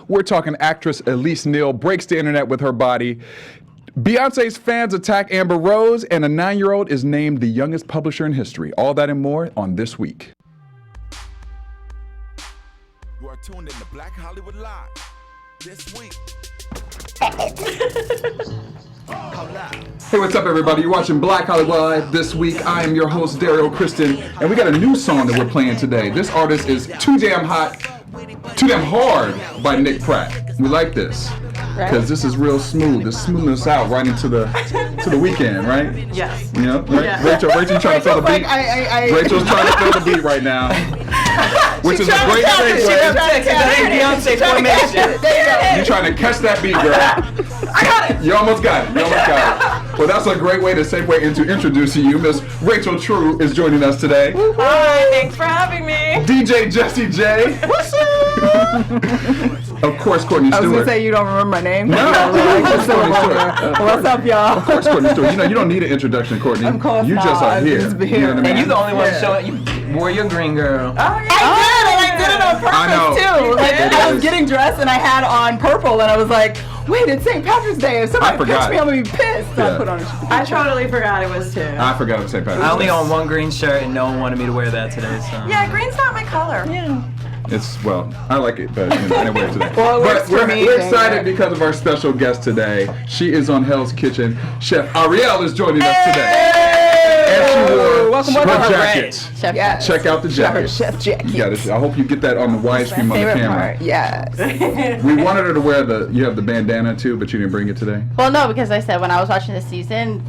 We're talking actress Elise Neal breaks the internet with her body. Beyonce's fans attack Amber Rose, and a 9-year-old is named the youngest publisher in history. All that and more on This Week. You are tuned in to Black Hollywood Live. This week. Hey, what's up, everybody? You're watching Black Hollywood Live This Week. I am your host, Derrial Christon, and we got a new song that we're playing today. This artist is Too Damn Hot, Too Damn Hard by Nick Pratt. We like this because this is real smooth. It's smoothing us out right into the weekend, right? Yes. You know, right? Yeah. Rachel trying to feel the beat. Rachel's trying to feel the beat right now, which is a great segue. Beyonce formation. You're trying to catch that beat, girl. I got it. You almost got it. Well, that's a great way to segue into introducing you. Miss Rachel True is joining us today. Hi, thanks for having me. DJ Jesse J. What's up? Of course, Courtney Stewart. I was going to say, you don't remember my name? No. What's up, y'all? Of course, Courtney Stewart. You know, you don't need an introduction, Courtney. Of course you not. just are here. Just be You know what I mean? And you the only one showing. You wore your green girl. Oh, yeah. I did it on purpose, I know. too. Like, It I is. was getting dressed, and I had on purple, and I was like, wait, it's St. Patrick's Day. If somebody forgot. pitch me, I'm going to be pissed. So Yeah. I put on a I totally forgot it was too. I forgot to say Patrick's I only Day. own one green shirt, and no one wanted me to wear that today. So Yeah, green's not my color. Yeah. It's, well, I like it, but you know, I didn't wear it today. Well, it works but for me, we're then, excited yeah. because of our special guest today. She is on Hell's Kitchen. Chef Ariel is joining us today. And she wore Welcome her to jacket. Chef, yes. Check out the jacket. Chef jacket. You gotta, I hope you get that on the widescreen on the Favorite camera. part, yes. We wanted her to wear you have the bandana too, but you didn't bring it today. Well, no, because I said when I was watching this season,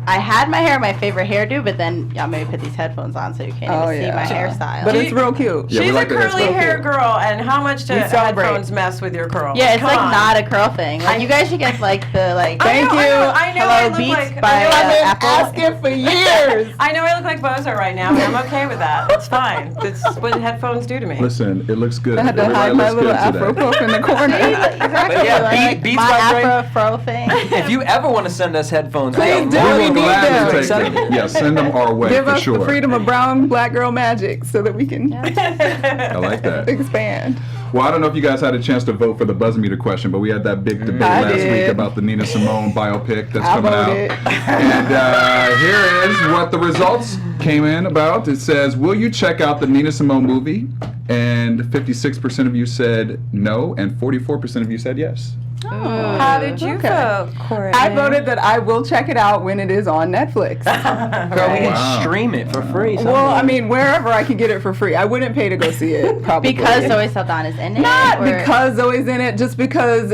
I had my hair in my favorite hairdo, but then y'all made me put these headphones on so you can't even see my hairstyle. But it's real cute. Yeah, we She's like a the curly hairstyle. hair girl, and how much do We celebrate. headphones mess with your curl? Yeah, it's Come like on. not a curl thing. Like you guys should get like the like Thank you. I know I Hello look Beats like by I've been Apple. asking for years. I know I look like Bozo right now, but I'm okay with that. It's fine. That's what headphones do to me. Listen, it looks good. I had to hide my little Afro puff in the corner. Exactly. yeah, like Beats my by Dre. Afro fro thing. if you ever want to send us headphones, Please we do. are We We will need gladly them. take them. Yeah, send them our way Give for us sure. the freedom of brown black girl magic so that we can I like that. expand. Well, I don't know if you guys had a chance to vote for the Buzz Meter question, but we had that big debate I last week did. about the Nina Simone biopic that's I coming voted. out. And here is what the results came in about. It says, will you check out the Nina Simone movie? And 56% of you said no, and 44% of you said yes. How did you vote, Courtney? I voted that I will check it out when it is on Netflix. Girl, we can Wow. stream it for free. Well, I mean, wherever I could get it for free. I wouldn't pay to go see it, probably. Because Zoe Saldana's in it. Not or- because Zoe's in it, just because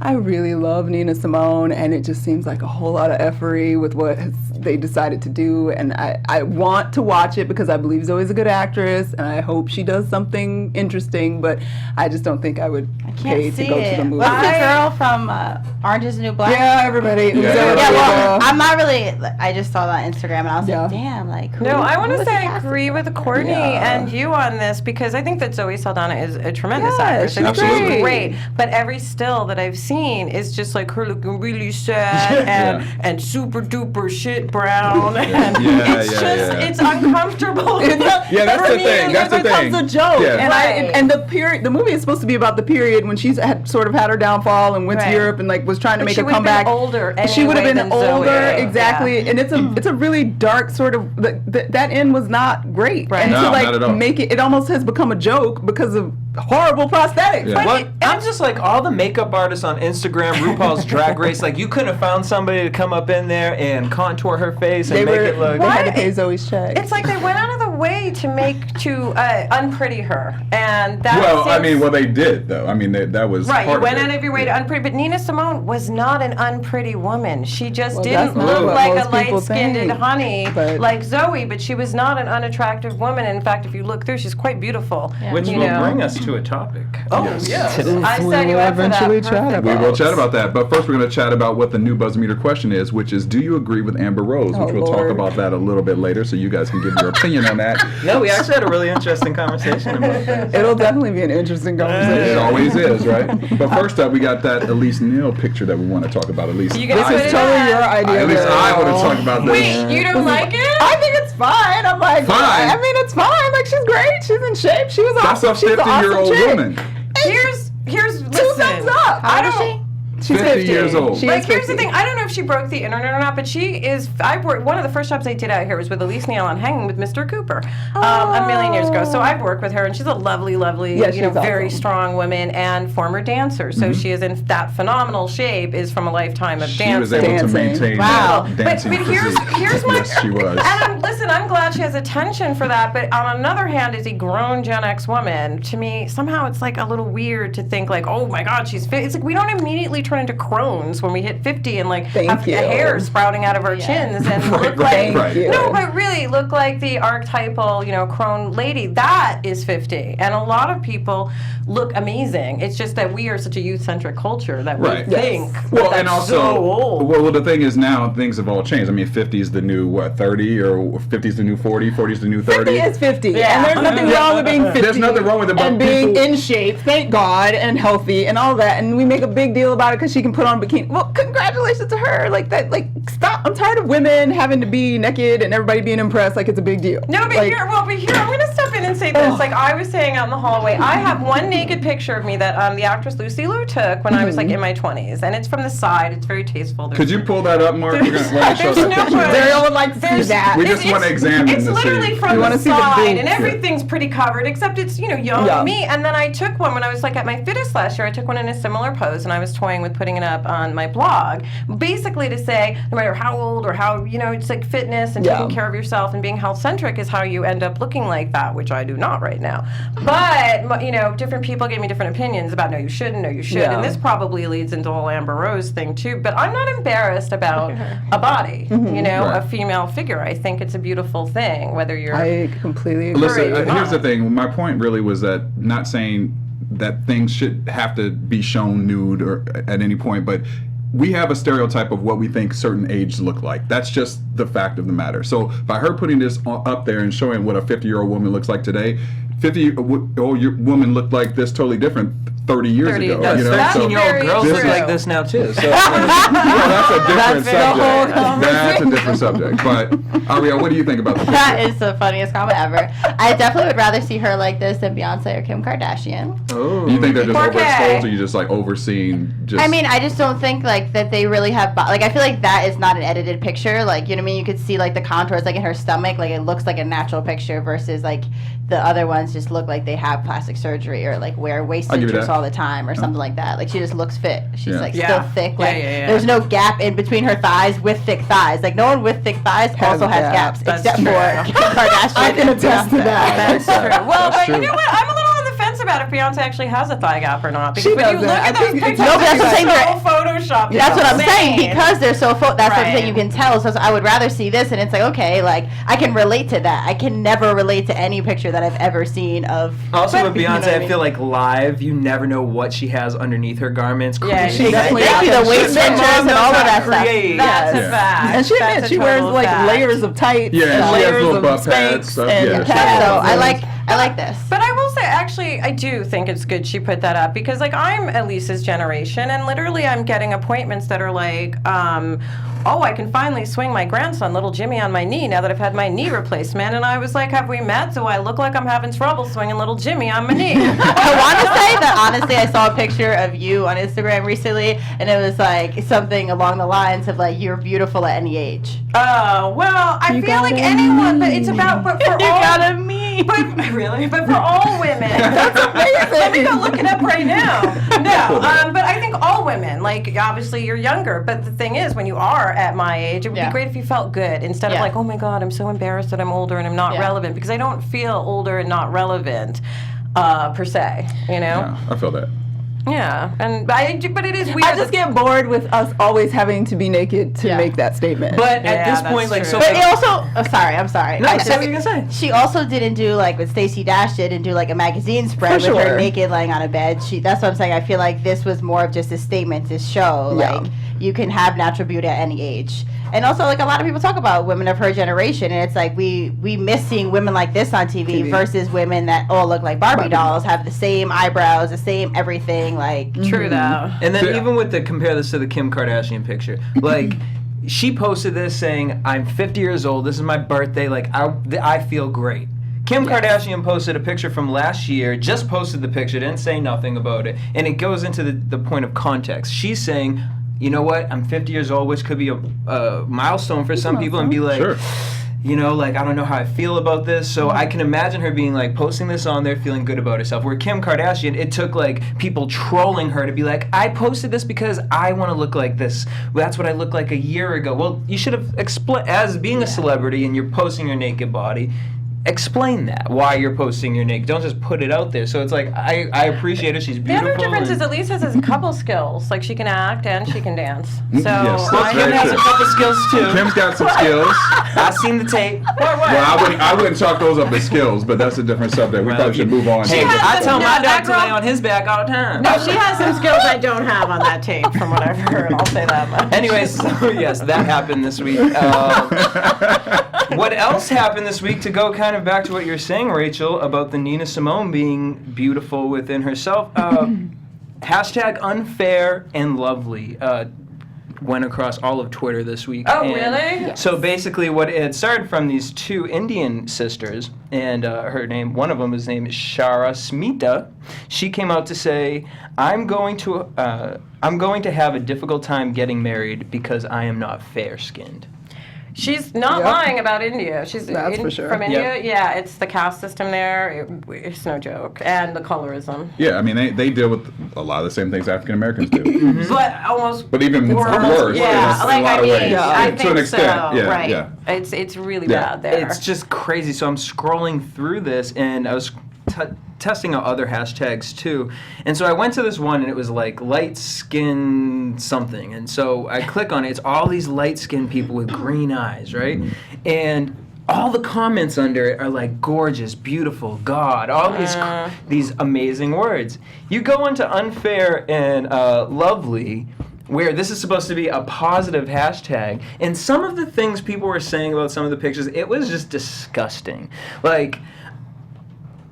I really love Nina Simone, and it just seems like a whole lot of effery with what they decided to do. And I want to watch it because I believe Zoe's a good actress, and I hope she does something interesting, but I just don't think I would pay Can't to see go to it. the movie. What's the girl from Orange is the New Black? Yeah, everybody. Yeah. Zoe Yeah, Saldana. well, I'm not really. I just saw that on Instagram and I was Yeah. like, damn, like. Who, No, I want who to was the say I cast? agree with Courtney Yeah. and you on this because I think that Zoe Saldana is a tremendous Yeah, actress. I think she's she's great. great. But every still that I've seen is just like her looking really sad and super duper shit brown. And it's uncomfortable. Yeah, that's for the me. thing. That's the it becomes thing. a joke, Yeah. Right. and the movie is supposed to be about the period when she's had sort of had her downfall and went to Right. Europe and like was trying to But make she a would've been comeback. older She would have anyway been than Zoe. older, exactly, Yeah. and it's a really dark sort of that end was not great, Right. and No, to not at all. like make it almost has become a joke because of horrible prosthetics. Yeah. What? I'm just like all the makeup artists on Instagram, RuPaul's Drag Race. Like you couldn't have found somebody to come up in there and contour her face and They make were it look. they had to What? pay Zoe's check. It's like they went out of the way to unpretty her, and that Well, I seems- mean, well, they did, though. I mean, that was Right, part you went of out it. of your way to unpretty, but Nina Simone was not an unpretty woman. She just Well, didn't that's not look what like most a people light-skinned think, honey but- like Zoe, but she was not an unattractive woman. In fact, if you look through, she's quite beautiful. Which you will know. bring us to a topic. Oh, Yes. yes. Today. I We set you will up for that. eventually chat Perfect. We about will chat about that, but first we're going to chat about what the new Buzz Meter question is, which is, do you agree with Amber Rose? Which Oh, we'll talk Lord. about that a little bit later, so you guys can give your opinion on that. No, we actually had a really interesting conversation about that. It'll definitely be an interesting It conversation. always is, right? But first up, we got that Elise Neal picture that we want to talk about. Elise, You guys This put is it totally on. your idea. at least girl. I want to talk about this. Wait, you don't like it? I think it's fine. I'm like, Fine? I mean, it's fine. Like, she's great. She's in shape. She was That's awesome. a She's an 50-year-old awesome chick. woman. here's 2 thumbs up. How old is she? She's 50 years old. She Like, is here's the 50. thing. I don't know if she broke the internet or not, but she is. I've worked. One of the first jobs I did out here was with Elise Neal on Hanging with Mr. Cooper a million years ago. So I've worked with her, and she's a lovely, Yeah, you know, she's very awesome. strong woman and former dancer. So she is in that phenomenal shape. Is from a lifetime of She dancing. was able to Dancing. maintain Wow. that But dancing here's my. Yes, she was. And listen, I'm glad she has attention for that. But on another hand, as a grown Gen X woman, to me, somehow it's like a little weird to think like, oh my God, she's fit. It's like we don't immediately turn into crones when we hit 50 and like Thank have you. hair sprouting out of our chins and look like right. no, but really look like the archetypal, you know, crone lady. That is 50, and a lot of people look amazing. It's just that we are such a youth-centric culture that we Right. think Well, that's and also, so old. well, the thing is now things have all changed. I mean, 50 is the new, 30, or 50 is the new 40, 40 is the new 30. 50 is 50. Yeah. And there's nothing wrong with being 50. There's nothing wrong with it, but and being people- in shape, thank God, and healthy, and all that. And we make a big deal about it because she can put on bikini. Well, congratulations to her. Like that. Like stop. I'm tired of women having to be naked and everybody being impressed like it's a big deal. No, but like, here, I'm going to step in and say this. Like I was saying out in the hallway, I have one naked picture of me that the actress Lucy Liu took when I was like in my 20s, and it's from the side. It's very tasteful. Could you pull that up, Mark? We're going to show There's that no picture. way. Daryl would like to see that. We just want to examine It's to literally see. from You the wanna see the side, boobs. and everything's pretty covered, except it's, you know, young Yeah. me. And then I took one when I was like at my fittest last year. I took one in a similar pose, and I was toying with putting it up on my blog, basically to say no matter how old or how, you know, it's like fitness and Yeah. taking care of yourself and being health-centric is how you end up looking like that, which I do not right now. But, you know, different people gave me different opinions about no, you shouldn't, no, you should. Yeah. And this probably leads into the whole Amber Rose thing, too. But I'm not embarrassed about a body, you know, Right. a female figure. I think it's a beautiful thing, whether you're... I completely agree. Listen, Great. here's the thing. My point really was that not saying that things should have to be shown nude or at any point, but we have a stereotype of what we think certain ages look like. That's just the fact of the matter. So by her putting this up there and showing what a 50-year-old woman looks like today, 50-year-old woman looked like this totally different 30 years 30, ago. that's- You know? that's So, 13-year-old very girls look true. like this now too. So well, that's a different That's the whole subject. That's a different subject. But Ariel, what do you think about the picture? That is the funniest comment ever. I definitely would rather see her like this than Beyonce or Kim Kardashian. You think they're just Jorge. overexposed, or you just like overseeing? Just I mean, I just don't think like that they really have like I feel like that is not an edited picture. Like, you know what I mean? You could see like the contours like in her stomach, like it looks like a natural picture versus like the other ones just look like they have plastic surgery or like wear waist I'll give you sutures that. all the time or something like that. Like she just looks fit. She's Yeah. like Yeah. still thick. Yeah, Like yeah. there's no gap in between her thighs with thick thighs. Like no one with thick thighs also has gaps That's except true. for Kim Kardashian. I can and attest to Beyonce. that. That's true. Well, That's but true. you know what? I'm a little on the fence about if Beyonce actually has a thigh gap or not. Because She when you doesn't. look I at those think it's- pictures, No, but that's what I'm saying, they're so photoshopped. That's what I'm saying Insane. because they're so that's what I'm Right. saying you can tell. So I would rather see this, and it's like okay, like I can relate to that. I can never relate to any picture that I've ever seen of. also with you know Beyonce, what I I mean? feel like live, you never know what she has underneath her garments. Yeah, She- she definitely Thank you, does. the waist Her mom pictures and knows all of how that to stuff. create. That's Yeah. a fact. And she That's admits a she wears total like fact. layers of tights Yeah, and she has layers little of butt pads, Spanx stuff. and Yeah, she pads. So I and- like this. But I will say, actually, I do think it's good she put that up because, like, I'm Elise's generation, and literally I'm getting appointments that are like, oh, I can finally swing my grandson, little Jimmy, on my knee now that I've had my knee replacement. And I was like, have we met? Do I look like I'm having trouble swinging little Jimmy on my knee? I want to say that honestly, I saw a picture of you on Instagram recently, and it was like something along the lines of like you're beautiful at any age. Oh, well, I You feel like got a anyone, but it's about, but for all, me. but really, but for all women. That's amazing. Let me go look it up right now. No, but I think all women, like obviously you're younger, but the thing is, when you are at my age, it would Yeah. be great if you felt good instead of Yeah. like, oh my God, I'm so embarrassed that I'm older and I'm not Yeah. relevant, because I don't feel older and not relevant per se, you know? Yeah, I feel that. Yeah, but it is weird. I just get bored with us always having to be naked to Yeah. make that statement. But Yeah, at this that's point, like, true. so. But like- it also, I'm sorry. No, I say what you're gonna say. She also didn't do like what Stacey Dash did and do like a magazine spread For with her sure. naked laying on a bed. That's what I'm saying. I feel like this was more of just a statement to show Yeah. like you can have natural beauty at any age. And also, like a lot of people talk about women of her generation, and it's like we miss seeing women like this on TV versus women that all look like Barbie dolls, have the same eyebrows, the same everything. Like true though. And then Yeah. even with the compare this to the Kim Kardashian picture, like she posted this saying, "I'm 50 years old. This is my birthday. Like I feel great." Kim Kardashian posted a picture from last year, just posted the picture, didn't say nothing about it, and it goes into the point of context. She's saying, you know what, I'm 50 years old, which could be a milestone for some people, and be like, Sure. you know, like, I don't know how I feel about this. So I can imagine her being like, posting this on there, feeling good about herself. Where Kim Kardashian, it took like people trolling her to be like, I posted this because I want to look like this. Well, that's what I looked like a year ago. Well, you should have as being a celebrity and you're posting your naked body, explain that, why you're posting your naked. Don't just put it out there. So it's like, I appreciate her. She's The beautiful. other difference is Elise has a couple skills. Like she can act and she can dance. So Yes, that's I very Kim has a true. couple skills too. Kim's got some skills. I've seen the tape. Well, I wouldn't chalk those up as skills, but that's a different subject. We probably should move on. Hey, has I some- tell no, my dog that to girl- lay on his back all the time. No, she has some skills I don't have on that tape, from what I've heard. I'll say that much. Anyways, so yes, that happened this week. What else happened this week, to go kind of back to what you're saying, Rachel, about the Nina Simone being beautiful within herself? Hashtag unfair and lovely went across all of Twitter this week. Oh, And really? Yes. So basically what it started from these two Indian sisters, and one of them is named Shara Smita. She came out to say, I'm going to have a difficult time getting married because I am not fair-skinned. She's not Yep. lying about India. She's That's for sure. from India. Yep. Yeah, it's the caste system there. It's no joke. And the colorism. Yeah, I mean, they deal with a lot of the same things African Americans do. But almost But even worse. Yeah, in like a lot I of mean, ways. I To think an extent. so. Yeah, right. yeah. It's really Yeah. bad there. It's just crazy. So I'm scrolling through this, and I was testing out other hashtags too. And so I went to this one, and it was like light skin something. And so I click on it. It's all these light skinned people with green eyes, right? And all the comments under it are like gorgeous, beautiful, God, all these amazing words. You go into unfair and lovely, where this is supposed to be a positive hashtag, and some of the things people were saying about some of the pictures, it was just disgusting. Like,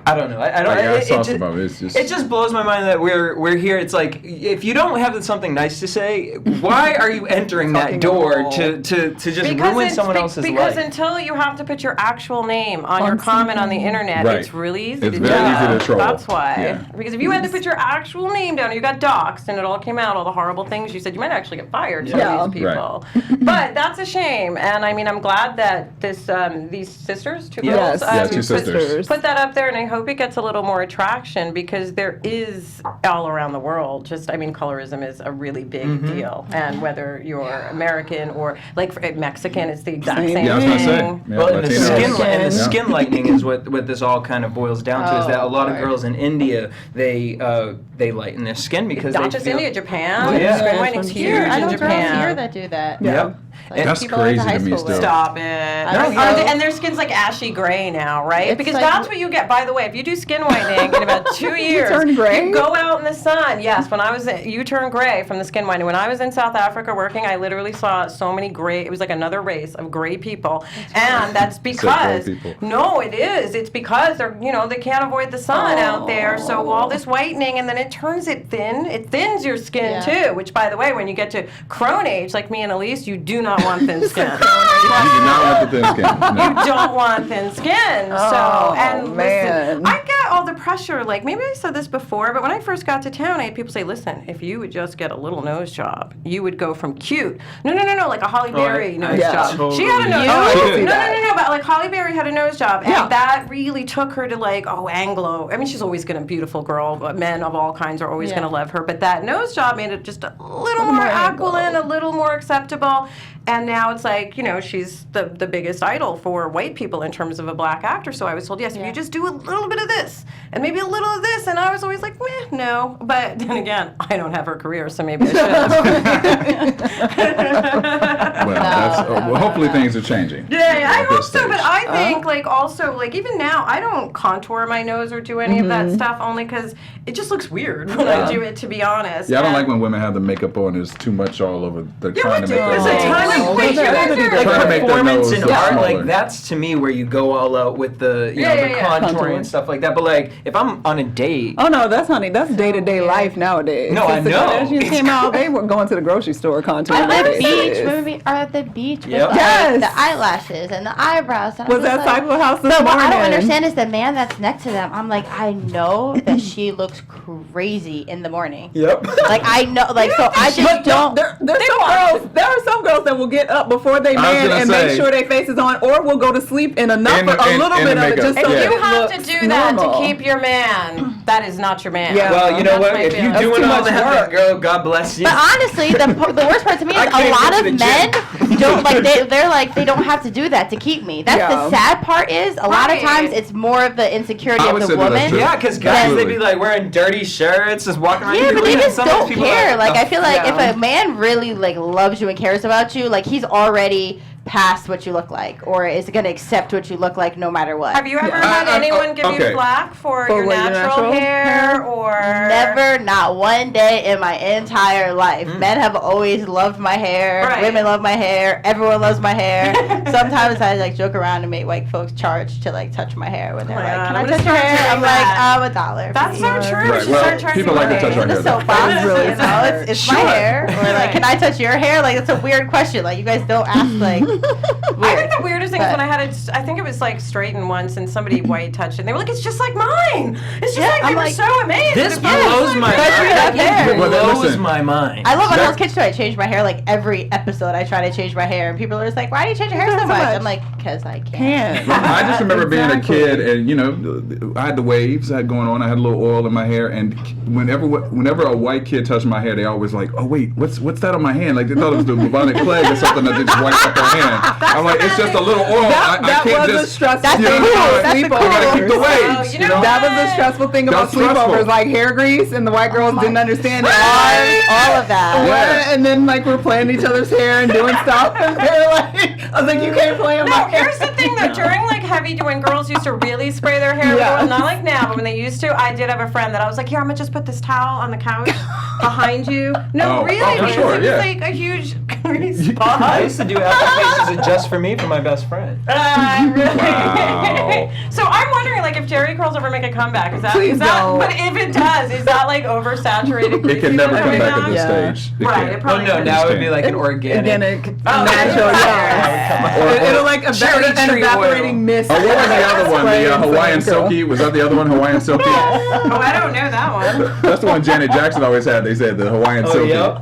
I don't know. I saw some of it. It's just. It just blows my mind that we're here. It's like, if you don't have something nice to say, why are you entering that door to just ruin someone else's because life? until you have to put your actual name on your comment on the internet, Right. it's really easy It's to very do. easy to troll. That's why. Yeah. Because if you had to put your actual name down, you got doxxed, and it all came out, all the horrible things you said, you might actually get fired. Some Yeah. of these people. But that's a shame. And I mean, I'm glad that these sisters, two Yes. girls, Yeah, two sisters. put that up there, and I hope it gets a little more attraction, because there is all around the world. Just, I mean, colorism is a really big deal, and whether you're American or like Mexican, it's the exact same Yeah, I was gonna say. thing. Yeah, Well, and the Latino. skin lightening is what this all kind of boils down to. Is that a lot of right. girls in India, they lighten their skin because Not they just feel, India, Japan. Well, yeah. Skin whitening's Here, huge I in know girls Japan. here that do that. Yep. Like, That's people I went crazy high to me school still. with. Stop it. don't know. And their skin's like ashy gray now, right? It's Because like- that's what you get. By the way, if you do skin whitening in about 2 years, turn gray? you go out in the sun. Yes, you turn gray from the skin whitening. When I was in South Africa working, I literally saw so many gray. It was like another race of gray people, and that's because people. no, it is. It's because they can't avoid the sun out there. So all this whitening, and then it turns it thin. It thins your skin Yeah. too. Which, by the way, when you get to crone age, like me and Elise, you do not want thin skin. You do not want the thin skin. No. You don't want thin skin. Oh, Listen, man. I get all the pressure. Like, maybe I said this before, but when I first got to town, I had people say, listen, if you would just get a little nose job, you would go from cute. No, like a Holly Berry nose yeah. job. Totally. She had a nose Yeah, I job. can see No, that. but like Holly Berry had a nose job, and Yeah. that really took her to like, Anglo. I mean, she's always going to beautiful girl, but men of all kinds are always Yeah. going to love her. But that nose job made it just a little more aquiline, a little more acceptable. And now it's like, she's the biggest idol for white people in terms of a black actor. So I was told, yes, if you just do a little bit of this and maybe a little of this. And I was always like, no. But then again, I don't have her career, so maybe I should. Well, hopefully things are changing. Yeah, I at hope this so. But stage. I think, also, even now, I don't contour my nose or do any of that stuff, only because it just looks weird when I do it, to be honest. Yeah, I don't And- like when women have the makeup on. There's too much all over. They're Yeah, trying we to do. make There's their a own. time and Right, they're you guys gonna do are- that. Trying to make their performance nose and art, smaller. like that's to me where you go all out with the you know Yeah, the yeah, yeah. contouring and stuff like that. But like if I'm on a date, Oh no, that's day-to-day life nowadays. No, I Since the know. Kardashians came out, they were going to the grocery store contouring. At the their beach, faces. women are at the beach with Yep. like, Yes. the eyelashes and the eyebrows. And I'm Was just that like, Cycle House this No, what I don't morning? understand is the man that's next to them. I'm like, I know that she looks crazy in the morning. yep. Like I know, like so I just But don't. there are some girls that will get up before they I was man gonna and say- make sure their face is on, or will go to sleep in enough, In the- a in- little in bit the of it, just makeup. so Yeah. that You it have looks to do that normal. to keep your man. That is not your man. Yeah. Well, you know That's what? my If you're feeling. doing too all much that, work. girl, God bless you. But honestly, the worst part to me is I a can't lot go of to the men gym. don't like they're like they don't have to do that to keep me. That's Yeah. the sad part is a lot of Right. times it's more of the insecurity I of would the say that that's woman. true. Yeah, because guys, Absolutely. they'd be like wearing dirty shirts, just walking around. Yeah, You'd be but they looking at just some of don't these people care. Like "The I feel like Yeah. if a man really like loves you and cares about you, like he's already past what you look like, or is gonna accept what you look like no matter what. Have you ever had anyone give okay. you flack for For your what, your natural natural hair or Never, not one day in my entire life. Men have always loved my hair. Right. Women love my hair. Everyone loves my hair. Sometimes I like joke around and make white folks charge to like touch my hair when they're Oh my like, God. "Can I I'm gonna touch your start hair?" I'm doing that. like, $1. That's so please." true. Right, We should well, start charging people like to touch our In hair. the though. soapbox, It's really you know, it's my Sure. hair. Or like, "Can I touch your hair?" Like, it's a weird question. Like, you guys don't ask like. I think the weirdest thing is But- when I had it, I think it was like straightened once and somebody white touched it and they were like, it's just like mine. It's just Yeah, like they I'm were like, so amazed. This It was blows like my that. Especially that hair. Well, then blows listen. my mind. I love when That- I was kids too. I change my hair like every episode. I try to change my hair, and people are just like, "Why do you change your hair so So much?" much. I'm like, "Cause I can." I just remember being a Exactly. kid, and you know, I had the waves I had going on. I had a little oil in my hair, and whenever a white kid touched my hair, they always like, "Oh wait, what's that on my hand?" Like they thought it was the bubonic plague or something that they just wiped up their hand. I'm like, it's just a little oil. I That can't was a just. stressful That's thing the about cool. That's the sleepovers. cool. I gotta keep the Oh, waves. you You know know. That was the stressful thing about That's stressful. sleepovers, like hair grease, and the white girls didn't understand it. All of that. Yeah. And then like we're playing each other's hair and doing stuff, and they're like, I was like, you can't play in No, my hair. here's the thing though. During like heavy, when girls used to really spray their hair, with Yeah. oil, not like now, but when they used to, I did have a friend that I was like, here, I'm gonna just put this towel on the couch behind you. No, Oh, really, oh, for because sure, it was yeah. like a huge grease spot. I used to do applications just for me for my best friend. Really? Wow. So I'm wondering, like, if Jerry curls ever make a comeback, is that? Please is that? don't. But if it does, is that like oversaturated? It can never come greasy back at right this now? Yeah. stage. It Right, can't. it Oh probably no, can't. now it would be like an Organic, Oh, natural, yeah. yeah. It'll like Cherry an tree evaporating oil. mist. Oh, what was the other one? Spray The and Hawaiian some curl. Silky? Was that the other one? Hawaiian Silky? Oh, I don't know that one. That's the one Janet Jackson always had. They said the Hawaiian Oh Silky. yep.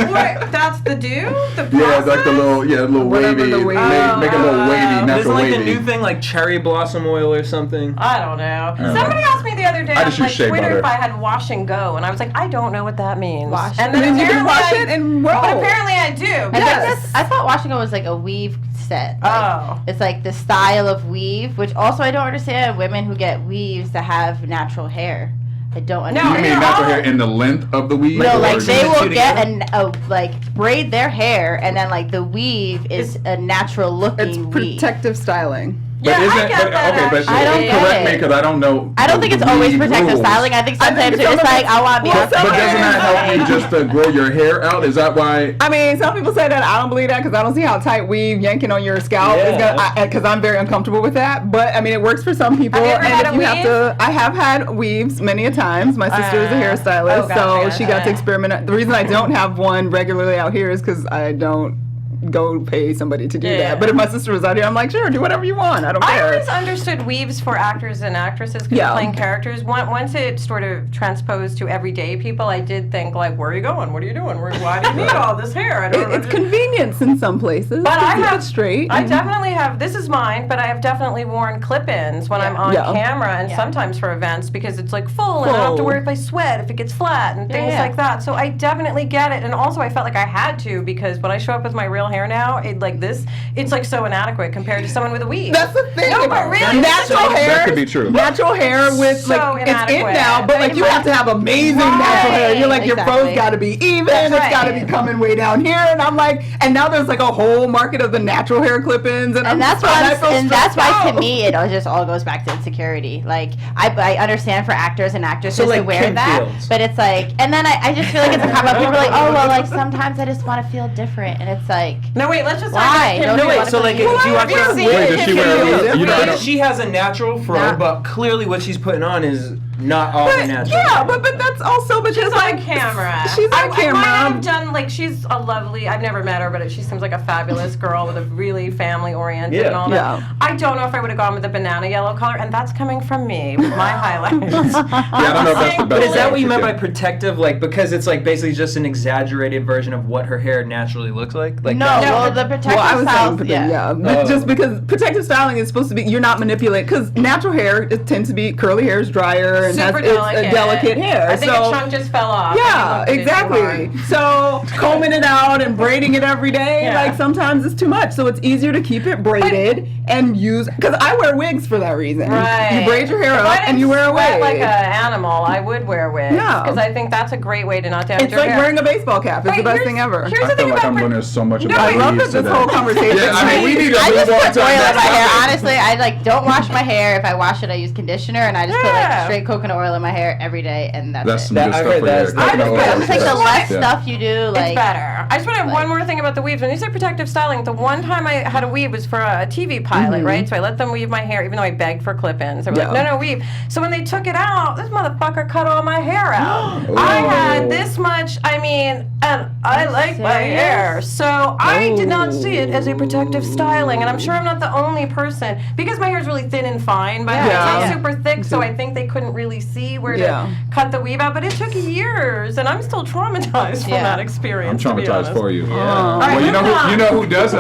What? That's the do? The Yeah, it's like the process? little Whatever wavy. the wavy- Make it a little wavy, Isn't natural like wavy. the new thing like cherry blossom oil or something? I don't know. don't Somebody asked me the other day I on just like use shea Twitter butter. if I had wash and go, and I was like, I don't know what that means. Wash. And And then you can apparently wash I- it and roll. But apparently I do. I Yes. think I thought washing was like a weave set. Like, Oh. It's like the style of weave, which also I don't understand women who get weaves that have natural hair. I don't You understand. mean they're natural all- hair in the length of the weave? No, or like is they it- will two get together? like braid their hair, and then like the weave is a natural looking It's weave. protective styling. But Yeah, I isn't, get but, that, okay, but actually. I don't get correct me it. because I don't know. I don't think it's the always weave protective rules. styling. I think sometimes it's you're just some of like, I want to be Well, on some But of doesn't that help you just to grow your hair out? Is that why? I mean, some people say that. I don't believe that because I don't see how tight weave yanking on your scalp is Yeah. gonna. Because I'm very uncomfortable with that. But I mean, it works for some people. Have you ever and had if a you have weave? to, I have had weaves many a times. My sister is a hairstylist, oh, so gotcha. she got to experiment. The reason I don't have one regularly out here is because I don't go pay somebody to do Yeah. that. But if my sister was out here, I'm like, sure, do whatever you want. I don't I care. always understood weaves for actors and actresses because Yeah. playing characters. Once it sort of transposed to everyday people, I did think like, where are you going? What are you doing? Why do you need all this hair? I don't It's convenience in some places. But I to keep have it straight. I and- definitely have. This is mine, but I have definitely worn clip-ins when I'm on Yeah. camera and Yeah. sometimes for events because it's like full and I don't have to Full. worry if I sweat, if it gets flat and things yeah. like that. So I definitely get it, and also I felt like I had to because when I show up with my real hair now, it's like so inadequate compared to someone with a weave. That's the thing. No, but about really, natural so- hair. That could be true. Natural hair with So like it's in inadequate. now, but like you have to have amazing natural hair. You're like your Exactly. fro's got to be even. That's It's got to right. be coming way down here, and I'm like, and now there's like a whole market of the natural hair clip-ins, And that's why, to me, it all just all goes back to insecurity. Like, I understand for actors and actresses So, like, to wear Kim that, Fields. but it's like, and then I just feel like it's a cop out. People are like, oh, well, like, sometimes I just want to feel different. And it's like, like? No, wait, let's just Why? talk about No, wait, so like, do you watch her? Wait, does she wear? You know, I don't- She has a natural fro, but clearly what she's putting on is not all her natural. Yeah, but that's also because She's on camera. She's on I might camera. have done, like, she's a lovely, I've never met her, but she seems like a fabulous girl with a really family-oriented and all that. Yeah. I don't know if I would have gone with the banana yellow color, and that's coming from me with my highlights. Yeah, I don't know if that's the best. But is that what you meant by Yeah. protective? Like, because it's like basically just an exaggerated version of what her hair naturally looks like? Like No, that's- well, the protective Well, I was styles, saying, Oh. just because protective styling is supposed to be, you're not manipulating, because natural hair, it tends to be, curly hair is drier and Super has it's a delicate hair. I think so, a chunk just fell off. yeah, I think it looked too exactly. hard. So combing it out and braiding it every day, Yeah. like sometimes it's too much. So it's easier to keep it braided and use, because I wear wigs for that reason. Right. You braid your hair If up I and you wear a didn't sweat wig. like an animal, I would wear wigs. Yeah. Because I think that's a great way to not damage It's your like hair. wearing a baseball cap. It's Wait, the best here's- thing ever. here's I the feel thing like I'm about learning so much No, about I love weaves this today. whole conversation. Yeah, I mean, we need to I move just on put to oil our in next my hair. topic. Honestly, I like don't wash my hair. If I wash it, I use conditioner, and I just put Yeah. like straight coconut oil in my hair every day, and that's That's it. some That- good I stuff heard for that your is- coconut I oil. just It's like the Yeah. less Yeah. stuff you do, like It's better. I just want to have like- one more thing about the weaves. When you say protective styling, the one time I had a weave was for a TV pilot, right? So I let them weave my hair, even though I begged for clip-ins. They were like, Yeah. no, weave. So when they took it out, this motherfucker cut all my hair out. I had this much, I mean, and I like my serious? hair. So I did not see it as a protective styling. And I'm sure I'm not the only person, because my hair is really thin and fine, but it's not Yeah. super thick, so I think they couldn't really see where Yeah. to cut the weave out. But it took years, and I'm still traumatized from Yeah. that I'm experience. to be traumatized honest. for you. All right, Well, you know moving on. who does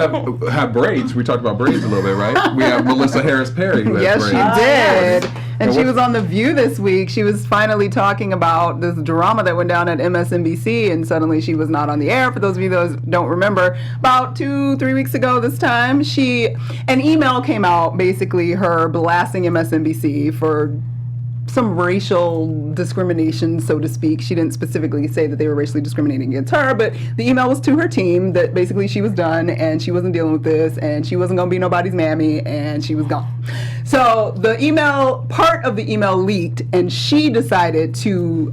have braids? We talked about braids a little bit, right? We have Melissa Harris Perry who has Yes, braids. she did. And And she what- was on The View this week. She was finally talking about this drama that went down at MSNBC, and suddenly she was not on the air. For those of you that don't remember, about 2-3 weeks ago this time, an email came out, basically her blasting MSNBC for some racial discrimination, so to speak. She didn't specifically say that they were racially discriminating against her, but the email was to her team that basically she was done and she wasn't dealing with this and she wasn't going to be nobody's mammy and she was gone. So the email, part of the email leaked, and she decided to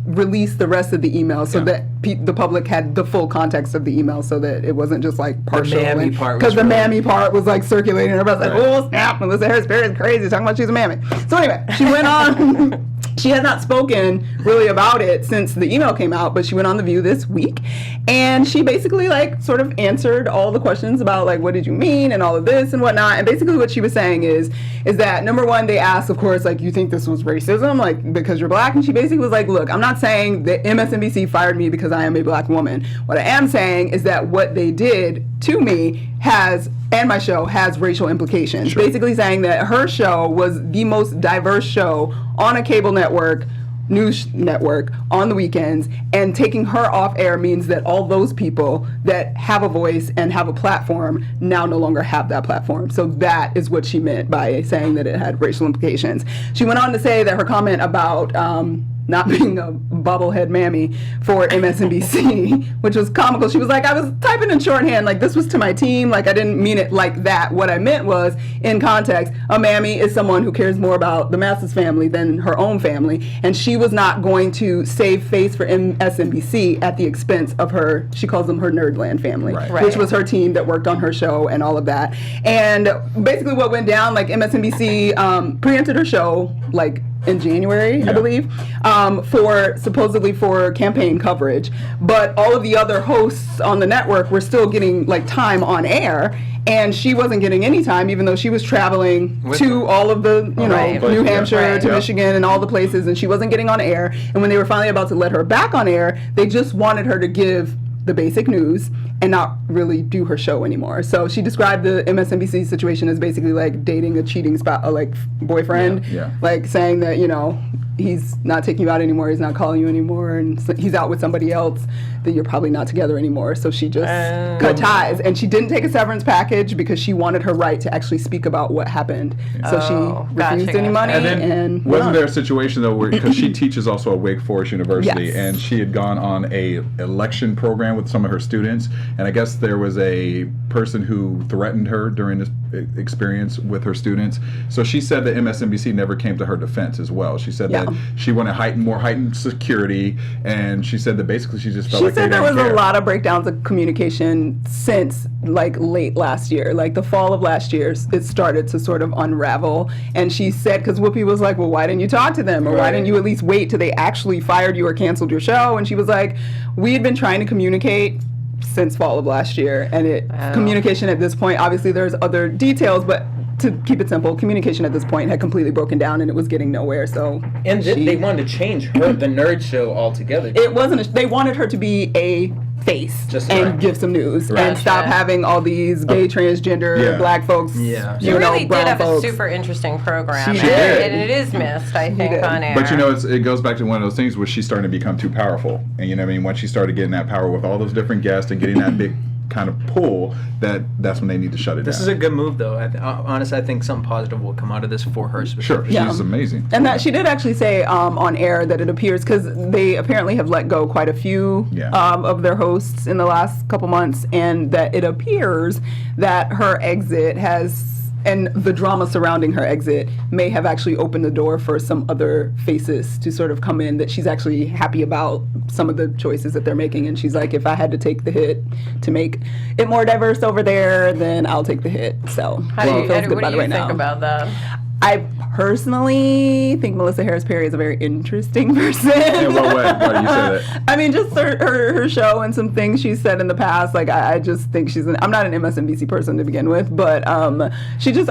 release the rest of the email so that the public had the full context of the email, so that it wasn't just like partial. mammy part was because the really- mammy part was like circulating. Everybody's like, "Oh snap! Melissa Harris Perry is crazy talking about she's a mammy." So anyway, she went on. She has not spoken really about it since the email came out, but she went on The View this week, and she basically like sort of answered all the questions about like what did you mean and all of this and whatnot. And basically what she was saying is that number one, they asked, of course, like, you think this was racism, like because you're black? And she basically was like, look, I'm not saying that MSNBC fired me because I am a black woman. What I am saying is that what they did to me and my show has racial implications. Sure. Basically saying that her show was the most diverse show on a cable network, news network, on the weekends, and taking her off air means that all those people that have a voice and have a platform now no longer have that platform. So that is what she meant by saying that it had racial implications. She went on to say that her comment about not being a bobblehead mammy for MSNBC, which was comical. She was like, I was typing in shorthand, like this was to my team, like I didn't mean it like that. What I meant was, in context, a mammy is someone who cares more about the Masses family than her own family, and she was not going to save face for MSNBC at the expense of her, she calls them her Nerdland family, Right. which was her team that worked on her show and all of that. And basically what went down, like MSNBC preempted her show, like in January, I believe, supposedly for campaign coverage. But all of the other hosts on the network were still getting like time on air, and she wasn't getting any time, even though she was traveling to all of the, Right. New Hampshire, to Yeah. Michigan, and all the places, and she wasn't getting on air. And when they were finally about to let her back on air, they just wanted her to give the basic news and not really do her show anymore. So she described the MSNBC situation as basically like dating a cheating boyfriend, Yeah. like saying that, he's not taking you out anymore, he's not calling you anymore, and he's out with somebody else, that you're probably not together anymore. So she just cut ties, and she didn't take a severance package because she wanted her right to actually speak about what happened. So she refused any money, And then and wasn't there a situation though where, because she teaches also at Wake Forest University, Yes. and she had gone on a election program with some of her students, and I guess there was a person who threatened her during this experience with her students. So she said that MSNBC never came to her defense as well. She said that she wanted heightened security, and she said that basically she just felt She like said there didn't was a care. lot of breakdowns of communication since like late last year, like the fall of last year. It started to sort of unravel, and she said, because Whoopi was like, "Well, why didn't you talk to them, or why didn't you at least wait till they actually fired you or canceled your show?" And she was like, "We had been trying to communicate since fall of last year, and communication at this point, obviously there's other details, but." To keep it simple, communication at this point had completely broken down, and it was getting nowhere. So, And they wanted to change her, the nerd show, altogether. it wasn't. They wanted her to be a face Just and right. give some news Right. and stop having all these gay, transgender, Yeah. black folks. Yeah. She You know, really did brown have folks. a super interesting program. She and, did. and it is missed, I think, did. on air. But you know, it goes back to one of those things where she's starting to become too powerful. And you know what I mean? Once she started getting that power with all those different guests and getting that big kind of pull, that's when they need to shut it This down. is a good move, though. Honestly, I think something positive will come out of this for her Sure, specifically. Yeah. she's amazing. And that she did actually say on air that it appears, because they apparently have let go quite a few Yeah. of their hosts in the last couple months, and that it appears that her exit has, and the drama surrounding her exit may have actually opened the door for some other faces to sort of come in, that she's actually happy about some of the choices that they're making. And she's like, if I had to take the hit to make it more diverse over there, then I'll take the hit. So How do she you, feels good what about do it you right think now. about that? I personally think Melissa Harris Perry is a very interesting person. In what way? Why do you say that? I mean, just her show and some things she's said in the past. Like, I just think I'm not an MSNBC person to begin with, but I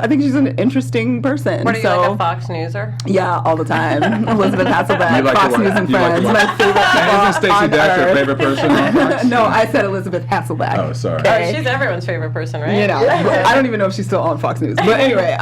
think she's an interesting person. What are you, so, like a Fox Newser? yeah, all the time. Elizabeth Hasselbeck, You like Fox to News what? and You like Friends, to what? my favorite And isn't people Stacey on Dash your earth. favorite person on Fox? No, I said Elizabeth Hasselbeck. Oh, sorry. Okay. She's everyone's favorite person, right? You know, I don't even know if she's still on Fox News. But anyway,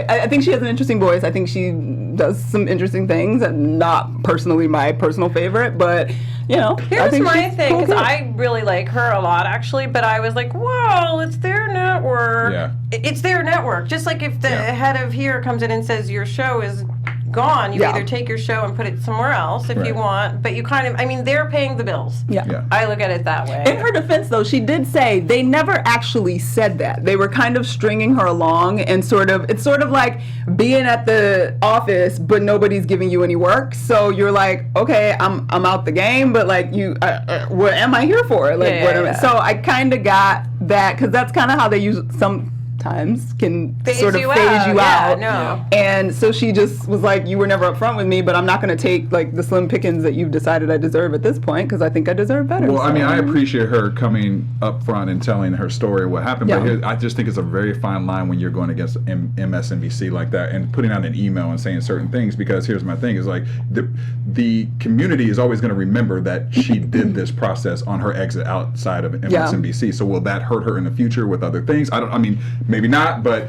I think she has an interesting voice. I think she does some interesting things, and not personally my personal favorite, but you know, I Here's think my she's thing, cool because kid. I really like her a lot, actually, but I was like, well, it's their network. Yeah. It's their network. Just like if the Yeah. head of here comes in and says your show is gone, you Yeah. either take your show and put it somewhere else if Right. you want, but you kind of, I mean, they're paying the bills. Yeah. Yeah. I look at it that way. In her defense, though, she did say they never actually said that. They were kind of stringing her along, and it's sort of like being at the office, but nobody's giving you any work. So you're like, okay, I'm out the game, but like what am I here for? Like, Yeah, what yeah, am I- yeah. So I kind of got that, because that's kind of how they use sometimes can Phase sort of you phase out, you yeah, out. no. And so she just was like, you were never upfront with me, but I'm not going to take like the slim pickings that you've decided I deserve at this point, because I think I deserve better. Well, I mean, So- I appreciate her coming up front and telling her story, what happened. But Yeah. here, I just think it's a very fine line when you're going against MSNBC like that and putting out an email and saying certain things. Because here's my thing: is like the community is always going to remember that she did this process on her exit outside of MSNBC. So will that hurt her in the future with other things? I mean, maybe not, but.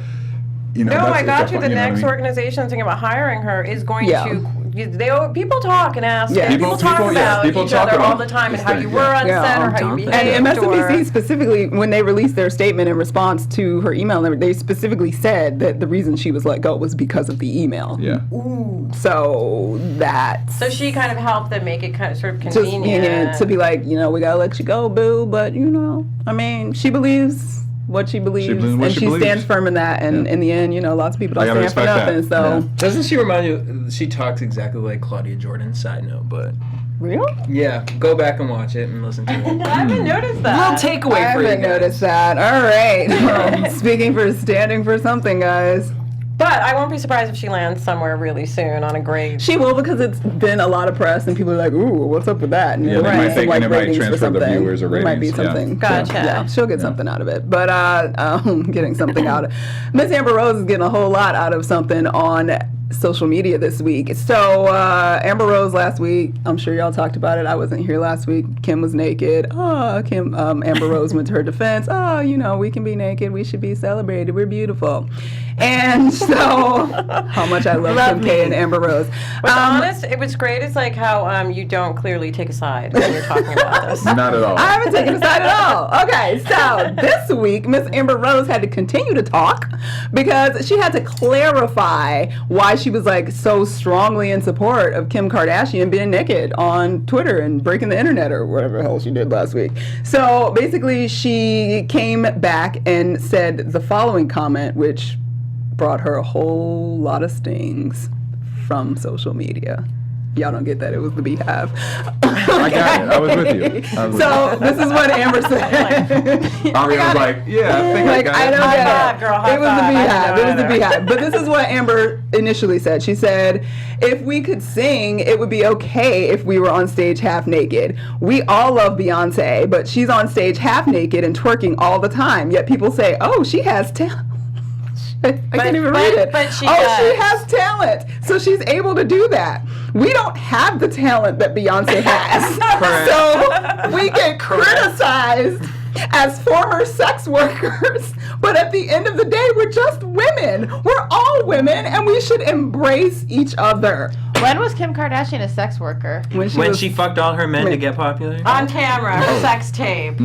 You know, No, that's, I got it's you. a- The know what I next mean? organization thinking about hiring her is going Yeah. to. People talk and ask. Yeah. and People- people talk people- yes, about people each talk other all about the time and this how thing, you yeah. were on Yeah. set or Oh, how you don't behaved. they? And or- MSNBC specifically, when they released their statement in response to her email, they specifically said that the reason she was let go was because of the email. Yeah. So that's So she kind of helped them make it kind of sort of just convenient. to be like, we gotta let you go, boo. But I mean, she believes what she believes, believes what and she she believes. stands firm in that. And in the end, lots of people I don't gotta stand for respect nothing. that. So Doesn't she remind you? She talks exactly like Claudia Jordan. Side note, but real. yeah, go back and watch it and listen to it. I haven't noticed that. Little takeaway I for you haven't guys. noticed that. All right. Speaking for standing for something, guys. But I won't be surprised if she lands somewhere really soon on a great. She will, because it's been a lot of press and people are like, ooh, what's up with that? And Yeah, it'll they be might some, think like, it might ratings for transfer the something. viewers or It might be ratings, yeah. something. Gotcha. Yeah, she'll get something out of it. But getting something out of Miss Amber Rose is getting a whole lot out of something on social media this week. So Amber Rose last week, I'm sure y'all talked about it. I wasn't here last week. Kim was naked. Amber Rose went to her defense. We can be naked. We should be celebrated. We're beautiful. And so, how much I love Kim K and Amber Rose. What's honest, it was great. It's like how you don't clearly take a side when you're talking about this. Not at all. I haven't taken a side at all. Okay, so this week, Miss Amber Rose had to continue to talk because she had to clarify why she was like so strongly in support of Kim Kardashian being naked on Twitter and breaking the internet or whatever the hell she did last week. So basically, she came back and said the following comment, which brought her a whole lot of stings from social media. Y'all don't get that. It was the Beyhive. I got it. I was with you. So this is what Amber said. Ariel was like, yeah, I think I got I it. don't High get five, it. girl, high It was the five. I Beyhive. It was the didn't know Beyhive. But this is what Amber initially said. She said, if we could sing, it would be okay if we were on stage half naked. We all love Beyonce, but she's on stage half naked and twerking all the time. Yet people say, oh, she has talent. I can't even read it. But she she does. has talent, so she's able to do that. We don't have the talent that Beyonce has, so we get criticized as former sex workers. But at the end of the day, we're just women. We're all women, and we should embrace each other. When was Kim Kardashian a sex worker? When she fucked all her men to get popular? On camera, her sex tape.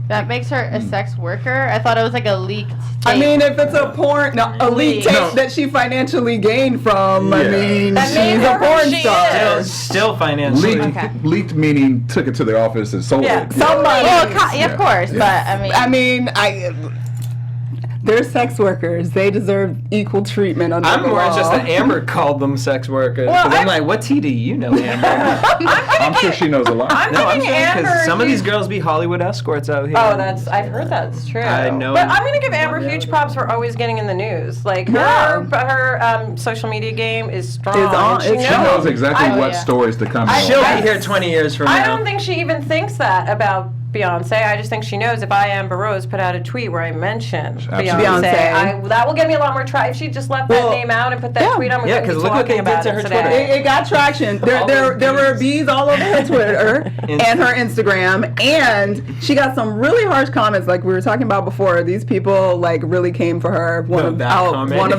That makes her a sex worker? I thought it was like a leaked tape. I mean, if it's a porn, elite tape No. that she financially gained from, I Yeah. mean, That made she's her a who porn she star. is. Still financially. Leaked meaning took it to the office and sold Yeah. it. Somebody. Well, yeah, of course, Yeah. but I mean, they're sex workers. They deserve equal treatment under I'm the more law. just that Amber called them sex workers. Well, Because I'm I- like, what tea do you know, Amber? I'm sure she knows a lot. I'm No, I'm giving saying Amber because some of huge- these girls be Hollywood escorts out here. Oh, I've heard that's true. I know. But I'm gonna give Amber huge props for always getting in the news. Like Yeah. her social media game is strong. It's on- and she it's- She knows exactly I- what yeah. stories to come in. She'll I- be here 20 years from I now. don't think she even thinks that about Beyonce. I just think she knows if I, Amber Rose, put out a tweet where I mention Absolutely. Beyonce, that will get me a lot more traction. If she just left that Well, name out and put that yeah. tweet on, we Yeah, wouldn't 'cause be look what they talking did about to it her today. Twitter. It got traction. All There those were bees. bees all over her Twitter and her Instagram, and she got some really harsh comments, like we were talking about before. These people like really came for her. One of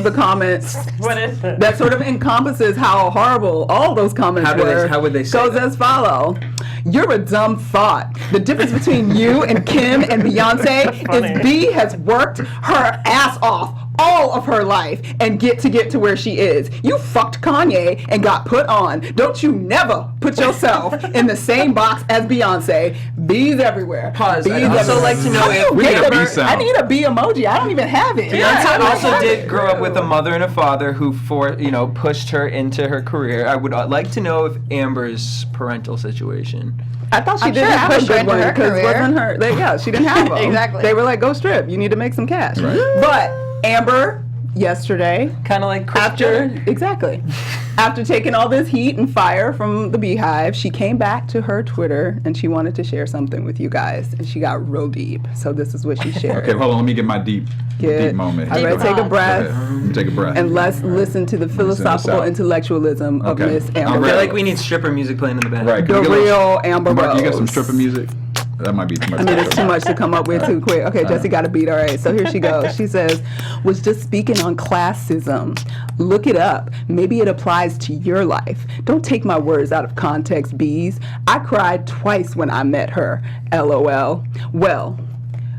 the comments What is it? that sort of encompasses how horrible all those comments were. How would they say Goes that? as follow. You're a dumb thought. The difference between you and Kim and Beyonce is B has worked her ass off all of her life and get to where she is. You fucked Kanye and got put on. Don't you never put yourself in the same box as Beyonce. Bees everywhere. Pause. Bees I'd also everywhere. like to know How do if you we get need a the- bee sound. I need a bee emoji. I don't even have it. Beyonce I also have did it. grow up with a mother and a father who, pushed her into her career. I would like to know if Amber's parental situation. I thought she I'm didn't sure it have a pushed her good into one her because career. wasn't her. She didn't have them. Exactly. They were like, go strip. You need to make some cash. Right. But Amber, yesterday, Kind of like Kris Jenner. after taking all this heat and fire from the Beyhive, she came back to her Twitter and she wanted to share something with you guys, and she got real deep. So this is what she shared. Okay, hold on. Let me get my deep moment. All right, take a breath. Let me take a breath. And let's listen to the philosophical out. intellectualism of Okay. Miss I'm I Amber feel ready. Rose. like we need stripper music playing in the background. Right. Can The we get a little- real Amber Mark, Rose. you get some stripper music? That might be too much. I mean, it's too much to come up with too quick. Okay, Jessie got a beat. All right, so here she goes. She says, was just speaking on classism. Look it up. Maybe it applies to your life. Don't take my words out of context, bees. I cried twice when I met her. LOL. Well,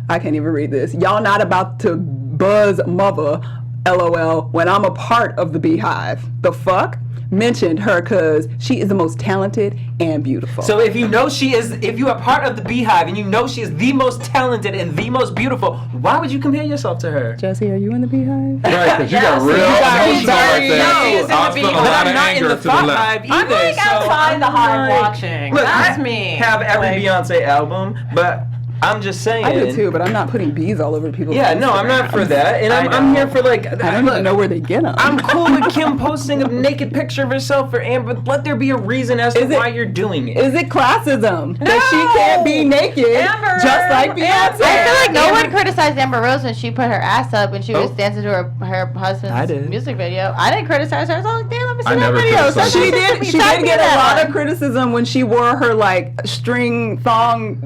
I can't even read this. Y'all not about to buzz mother. LOL. When I'm a part of the Beyhive. The fuck? Mentioned her because she is the most talented and beautiful. So if you are part of the Beyhive and you know she is the most talented and the most beautiful, why would you compare yourself to her? Jessie, are you in the Beehive? Right, because you got real got emotional right very- there. No, I'll spend a lot I'm of not in anger the to the thought left. hive either. I'm like so outside the I'm hive like- watching. Look, That's I me. have every Like- Beyonce album, but I'm just saying. I do too, but I'm not putting bees all over people's Yeah, no, I'm not for that, and I'm here for like. I don't even know where they get them. I'm cool with Kim posting a naked picture of herself for Amber. Let there be a reason as to Is it- why you're doing it. Is it classism that she can't be naked Amber! just like Beyonce? I feel like no one criticized Amber Rose when she put her ass up when she was Oh. dancing to her I husband's did. music video. I didn't criticize her. I was like, damn, let me see I that never video. criticized So her. She did get a lot of credit. criticism when she wore her like string thong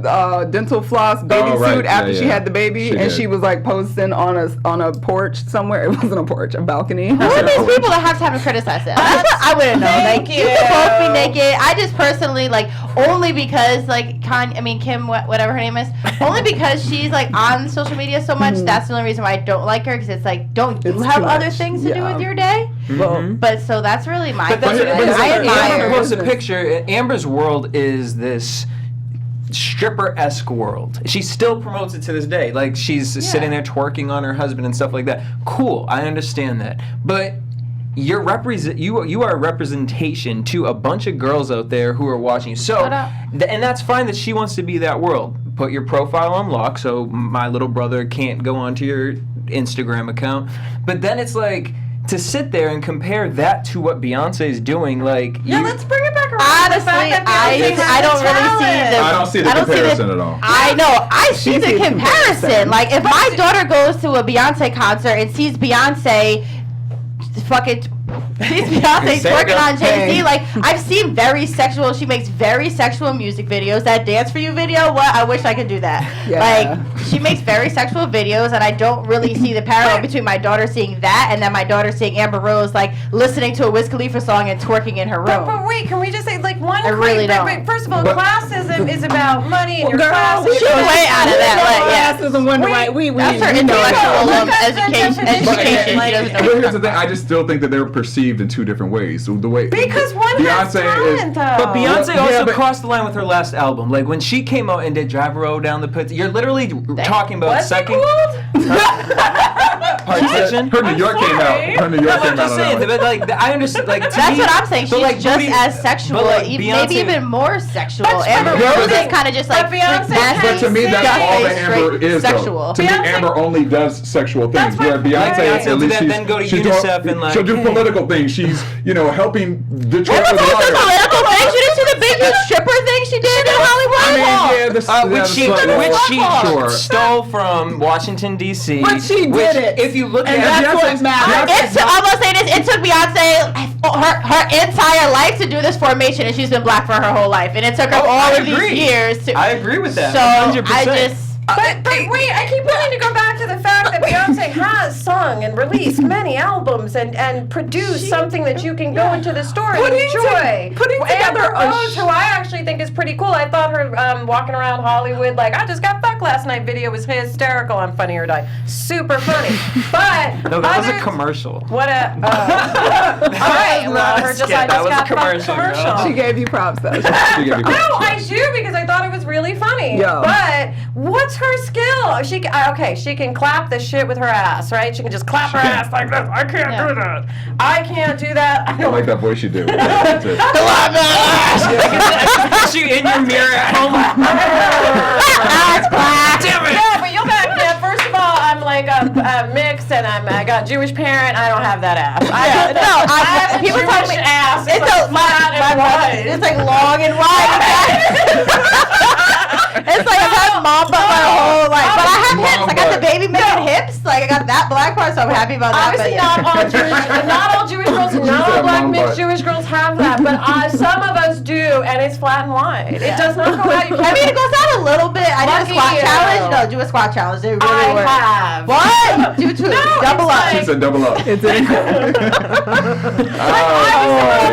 dental floss baby Oh, right. suit after Yeah, she yeah. had the baby, She and did. she was like posting on a porch somewhere. It wasn't a porch, a balcony. Who are these people that have time to criticize it? That's what I wouldn't know. Thank Like, you. you can both be naked. I just personally, like, only because, like, Kim, whatever her name is, only because she's, like, on social media so much, that's the only reason why I don't like her, because it's like, don't you It's have too other much. things to do Yeah. with your day? Well, But so that's really my But that's thing. what it is. but I it's like- Amber admire. posts a picture. Amber's world is this stripper-esque world. She still promotes it to this day. Like, she's sitting there twerking on her husband and stuff like that. Cool, I understand that. But you are a representation to a bunch of girls out there who are watching you. So, and that's fine that she wants to be that world. Put your profile on lock so my little brother can't go onto your Instagram account. But then it's like, to sit there and compare that to what Beyonce is doing, like... Yeah, let's bring it back around. Honestly, I don't really see the... I don't see the comparison at all. I know. I see the comparison. Like, if my daughter goes to a Beyonce concert and sees Beyonce twerking on Jay-Z, like, I've seen very sexual, she makes very sexual music videos. That Dance For You video, I wish I could do that. Yeah. Like, she makes very sexual videos, and I don't really see the parallel between my daughter seeing that and then my daughter seeing Amber Rose, like, listening to a Wiz Khalifa song and twerking in her room. But wait, can we just say, like, one... I really don't. Wait, first of all, classism is about money and your class. She's way out of that. Like, yeah. That's her intellectual education. But here's the thing, I just still think that they're perceived in two different ways. So the way because one has talent, though. But Beyonce also crossed the line with her last album. Like when she came out and did Drive a Road Down the Pits, you're literally talking about What's second. it called? Her New York came out. Her New York came I'm just out. saying, but like I understand. Like to that's me, what I'm saying. She's but, like, just Booty- as sexual, but, like, maybe Beyonce- even more sexual. But Amber Beyonce- Rose is kind of just like Beyonce nasty, But to me, that's all that Amber is, sexual. though. To me, Beyonce- Amber only does sexual things, where Beyonce Beyonce, at do least that, then go to she's UNICEF doing, and, like- she'll do political things. She's, helping Detroit What with was the water. political thing? You didn't see the big stripper thing she did in Hollywood? Which she stole from Washington D.C. But she did it. If you look And at that's what matters. I'm gonna say this. It took Beyonce her entire life to do this formation, and she's been black for her whole life, and it took her all of these years to. I agree with that. So 100%. I just. But wait, I keep wanting to go back to the fact that Beyonce has sung and released many albums and produced something that you can go into the store and enjoy. Putting together Amber Rose, who I actually think is pretty cool. I thought her walking around Hollywood like, I just got fucked last night video was hysterical on Funny or Die. Super funny. But No, that was a commercial. What a all right, well, her just I That just was a got fucked commercial, commercial. She gave you props, though. No, I do because I thought it was really funny. Yeah. But what's her skill? She can clap the shit with her ass, right? She can just clap her ass like this. I can't do that. I can't do that. I like that voice you do. You in your mirror at home. Damn it! No, but you'll back me up. First of all, I'm like a mixed, and I got a Jewish parent. I don't have that ass. I have a people Jewish tell me ass. It's it's like long and wide. It's like I've had mom butt my whole life, but I have hips. I got the baby making hips. Like I got that black part, so I'm happy about that. Obviously, But not all Jewish girls, not all black mixed Jewish girls have that, but some of us do, and it's flat and wide. It does not go out. I mean, it goes out a little bit. I did a Lucky squat you. challenge. No, do a squat challenge. It really I worked. have. What? Do two. Double up. She said double up.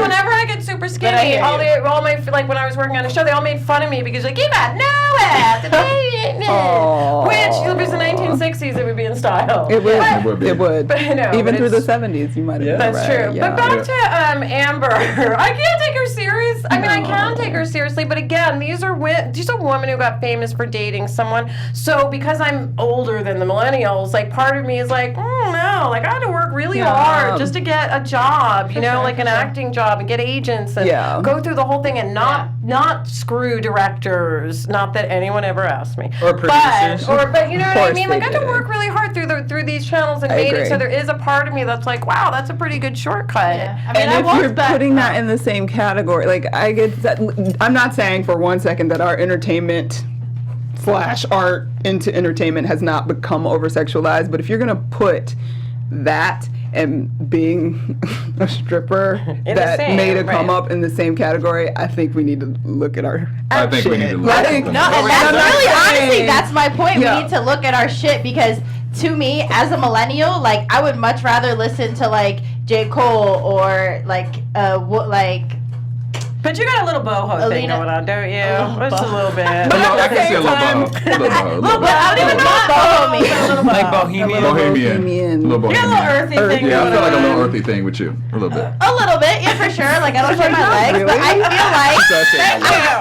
Whenever I get super skinny, all my like when I was working on a show, they all made fun of me because like you got no ass. Which if it was the 1960s, it would be in style. It would. would be. It would. But, no, Even but through the it's- 70s, you might have been That's right. true. Yeah. But back to Amber. I can't take her serious. I mean, I can take her seriously, but again, these are women who got famous for dating someone. So because I'm older than the millennials, like part of me is like, no, like I had to work really hard just to get a job, like an acting job and get agents and go through the whole thing and not screw directors. Not that anyone ever asked me. Or producers. But you know what I mean? they Like I had to did. work really hard through these channels and I made it. agree. So there is a part of me that's like, wow, that's a pretty good shortcut. Yeah. I mean, And I if was you're putting that in the same category, like I get that, I'm not saying for one second that our entertainment / art into entertainment has not become over-sexualized, but if you're gonna put that and being a stripper In the that same, made a come right. up in the same category, I think we need to look at our I think we need to look Like, at No, that. and that's I'm not really honestly, saying- that's my point. Yeah. We need to look at our shit because to me, as a millennial, like I would much rather listen to like J. Cole or like But you got a little boho thing Alina- going on, don't you? A little Just a boho. little bit. I can see a little bow. But I don't even know what boho means. Like Bohemian. Bohemian. A little You got a little earthy thing Yeah, I going feel like a on. little earthy thing with you. A little bit. A little bit, yeah, for sure. Like I don't shave my legs, really? but I feel like.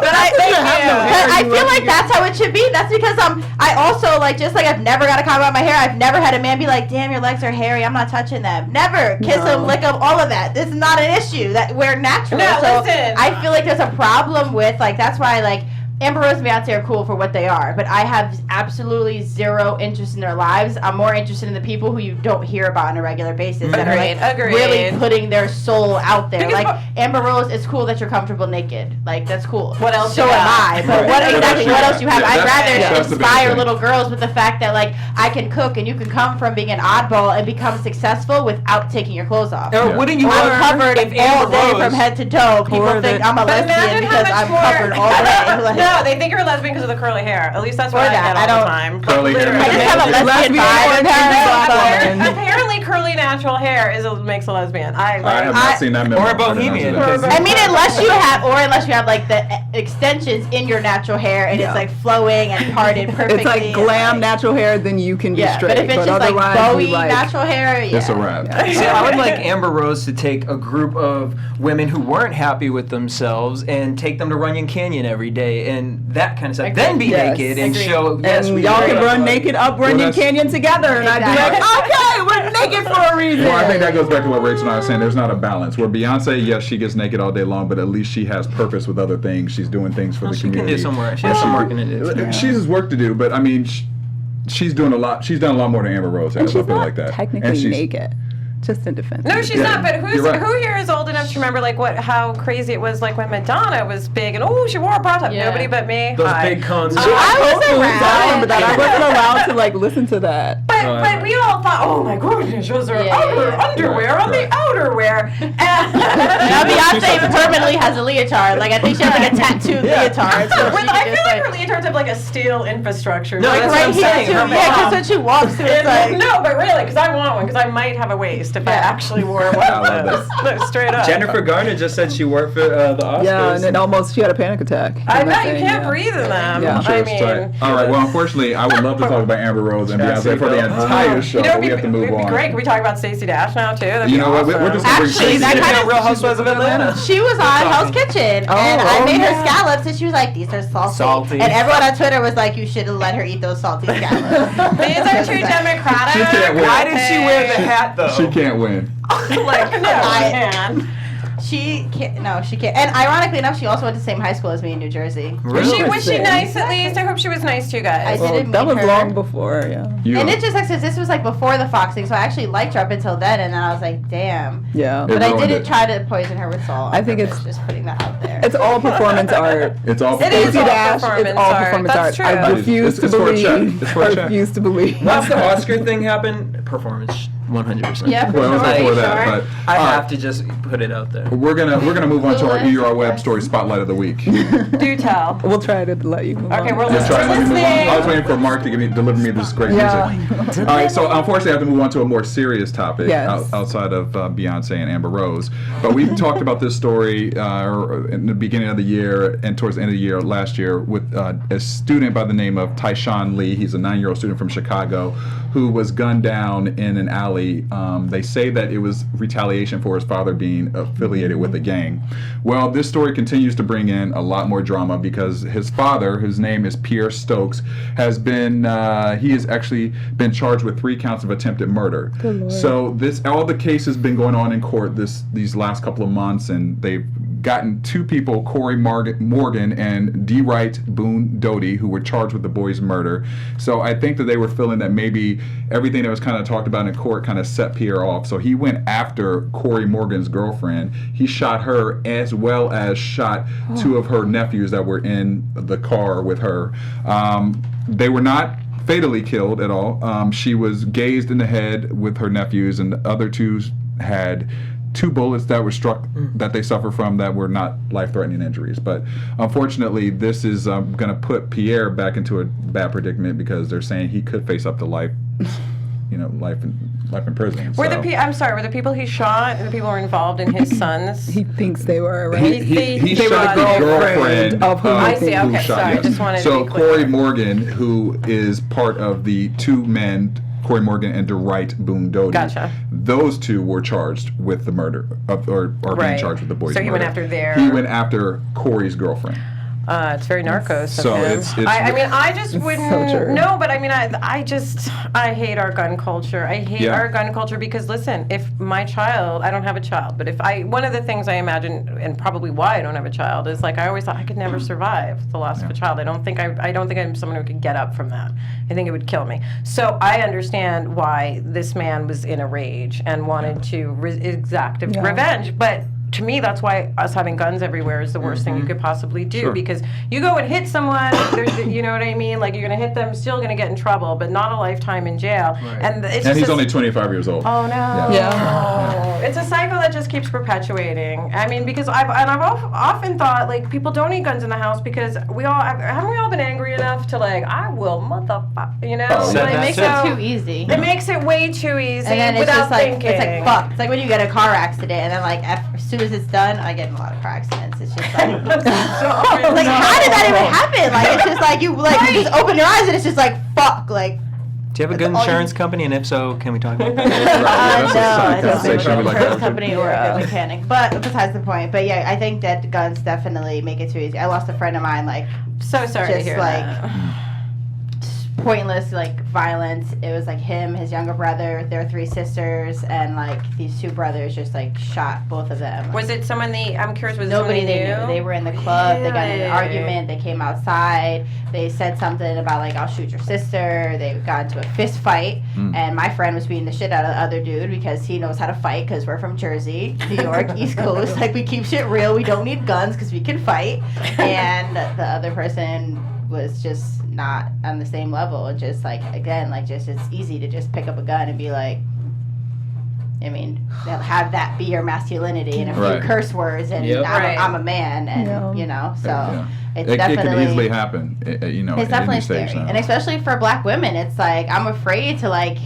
But I feel like that's how it should be. That's because I also like just like I've never got a comment about my hair. I've never had a man be like, "Damn, your legs are hairy. I'm not touching them." Never kiss them, lick them, all of that. This is not an issue. That we're natural. No, so listen. I feel like there's a problem with like that's why like. Amber Rose and Beyonce are cool for what they are, but I have absolutely zero interest in their lives. I'm more interested in the people who you don't hear about on a regular basis that are like Agreed. really putting their soul out there. Because like Amber Rose, it's cool that you're comfortable naked. Like that's cool. What else So you am got? I. But what exactly? What else you have? Yeah, I'd that's rather the big inspire thing. little girls with the fact that like I can cook and you can come from being an oddball and become successful without taking your clothes off. Or wouldn't you I'm rather covered if all Amber day Rose from head to toe. People Or think the- I'm a But lesbian imagine how because much I'm more. covered all day. Like, No, they think you're a lesbian because of the curly hair. At least that's what Or I that. get I all the don't- time. Curly hair. I just have a lesbian Lesbian vibe. or and black things woman. Apparently, curly natural hair makes a lesbian. I have not seen that memo. Or a I did not see Bohemian, that. because- I mean, unless you have like the extensions in your natural hair and it's like flowing and parted perfectly. It's like and, glam like- natural hair, then you can be Yeah, straight. but if it's just like otherwise, Bowie you like, natural hair, yeah. It's a wrap. See, I would like Amber Rose to take a group of women who weren't happy with themselves and take them to Runyon Canyon every day and that kind of stuff. Then be Yes. naked and Agreed. show. Yes, and we y'all can agree. run naked up Runyon that's- Canyon together, and I'd be like, Exactly. okay, we're naked for a reason. Well, I think that goes back to what Rachel and I were saying. There's not a balance. Where Beyonce, yes, she gets naked all day long, but at least she has purpose with other things. She's doing things for the She can community. do some work. She has some work to do. She has work to do, but I mean, she's doing a lot. She's done a lot more than Amber Rose has. And I she's feel not like that. technically And she's- naked. Just in defense. No, she's Yeah, not. But you're right. who here is old enough to remember how crazy it was like when Madonna was big and she wore a bra top. Yeah. Nobody but me. Those Hi. big cons. I was I around. remember that. I wasn't allowed to like listen to that. But we all thought, oh my goodness, those are Yeah, outer yeah. underwear on the outerwear. Now Beyonce permanently has a leotard. Like I think she has like a tattooed leotard. So she I can feel just, like her leotards have like a steel infrastructure. No, Like, that's right what I'm here saying. too. Her Yeah, because mom- when she walks, it's like no, but really, because I want one, because I might have a waist if I actually wore one I of love those. No, straight up. Jennifer Garner just said she worked for the Oscars. Yeah, and then she had a panic attack. I from that bet you thing, can't yeah. breathe in them. Yeah. I'm sure I it's tight. mean, All right. Well, unfortunately, I would love to talk about Amber Rose and Beyonce for the entire show, you know, but we have to move it'd be on. great. Can we talk about Stacey Dash now too? That'd You be know what? We're awesome. just gonna bring Actually, Stacey that in. kind of- Real Housewives of Atlanta. she was on Hell's Kitchen, and I made her scallops, and she was like, "These are salty." Salty. And everyone on Twitter was like, "You should have let her eat those salty scallops." These are too democratic. She can't win. Why did she wear the hat though? She can't win. Like, no, man. She can't. No, she can't. And ironically enough, she also went to the same high school as me in New Jersey. Really? Was she nice at least? I hope she was nice to you guys. I didn't That meet was her. long before, yeah. You And it just sucks 'cause this was like before the Fox thing, so I actually liked her up until then, and then I was like, damn. Yeah. It But I ruined didn't it. try to poison her with salt. on I think purpose, it's- just putting that out there. It's all performance art. It's all. It is Stacey all Dash, performance it's all art. performance That's art. true. I refuse to It's for a check. believe. It's for a I check. refuse to believe. Once the Oscar thing happened, performance 100%. Yeah, for Well, it was sure. before Sure. that, but I all right. have to just put it out there. We're gonna move on to our Clueless, ER Web yes. Story Spotlight of the Week. Do tell. We'll try to let you move Okay, on. we're Let's try and let me move on. listening. I was waiting for Mark to deliver me this great Yeah. music. All right, so unfortunately, I have to move on to a more serious topic Yes. outside of Beyonce and Amber Rose. But we've talked about this story in the beginning of the year and towards the end of the year last year with a student by the name of Tyshawn Lee. He's a 9-year-old student from Chicago who was gunned down in an alley. They say that it was retaliation for his father being affiliated with a gang. Well, this story continues to bring in a lot more drama because his father, whose name is Pierre Stokes, has actually been charged with 3 counts of attempted murder. Good Lord. So all the case has been going on in court these last couple of months, and they've gotten 2 people, Corey Morgan and D. Wright Boone Doty, who were charged with the boy's murder. So I think that they were feeling that maybe everything that was kind of talked about in court kind of set Pierre off. So he went after Corey Morgan's girlfriend. He shot her as well as shot 2 of her nephews that were in the car with her. They were not fatally killed at all. She was gazed in the head with her nephews, and the other 2 had 2 bullets that were struck that they suffer from that were not life-threatening injuries. But unfortunately, this is going to put Pierre back into a bad predicament because they're saying he could face up to life in prison. Were So- I'm sorry, were the people he shot and the people who were involved in his sons? He thinks they were, right? He They were shot the the girlfriend girlfriend of who I see, okay, shot sorry, him. just wanted to So be clear. Corey Morgan, who is part of the 2 men, Corey Morgan and DeWright Boone Doty. Gotcha. Those two were charged with the murder, or being Right. charged with the boys' So murder. he went after their- He went after Corey's girlfriend. It's very narcos. So of him. it's I mean, I just wouldn't. so true. No, but I mean, I hate our gun culture. I hate Yeah. our gun culture because listen, if my child, I don't have a child, but if one of the things I imagine, and probably why I don't have a child, is like I always thought I could never survive the loss of a child. I don't think I'm someone who could get up from that. I think it would kill me. So I understand why this man was in a rage and wanted to exact revenge, but. To me, that's why us having guns everywhere is the worst thing you could possibly do. Sure. Because you go and hit someone, you know what I mean? Like, you're going to hit them, still going to get in trouble, but not a lifetime in jail. Right. And it's And just he's only 25 years old. Oh, no. Yeah. It's a cycle that just keeps perpetuating. I mean, because I've often thought, like, people don't need guns in the house because haven't we all been angry enough to, like, I will motherfucker, you know? Oh, Said Like, that Makes too. it too easy. It makes it way too easy And then it's without just like thinking. it's like fuck. It's like when you get a car accident and then like as soon as it's done, I get in a lot of car accidents. It's just like like how did that even happen? Like it's just like you just open your eyes and it's just like fuck. Like Do you have a good That's all you- insurance company? And if so, can we talk about that? Right, yeah, that's a side no, it's not conversation we a like to insurance have. company or a mechanic. But besides the point. But yeah, I think that guns definitely make it too easy. I lost a friend of mine like So sorry to just hear like that. pointless like violence. It was like him, his younger brother, their 3 sisters, and like these 2 brothers just like shot both of them. Was it someone I'm curious, was Nobody it they someone knew. They were in the club. They got in Really? an argument. They came outside. They said something about like I'll shoot your sister. They got into a fist fight, and my friend was beating the shit out of the other dude because he knows how to fight. Because we're from Jersey, New York, East Coast. Like we keep shit real. We don't need guns because we can fight. And the other person was just not on the same level. Just like again, like just it's easy to just pick up a gun and be like. I mean, they'll have that be your masculinity and a few Right. curse words, and Yep. Right. I'm a man, and Yeah. you know, so Yeah. it's It can definitely easily happen, you know, it's at definitely any stage scary, now. and especially for Black women, it's like I'm afraid to like.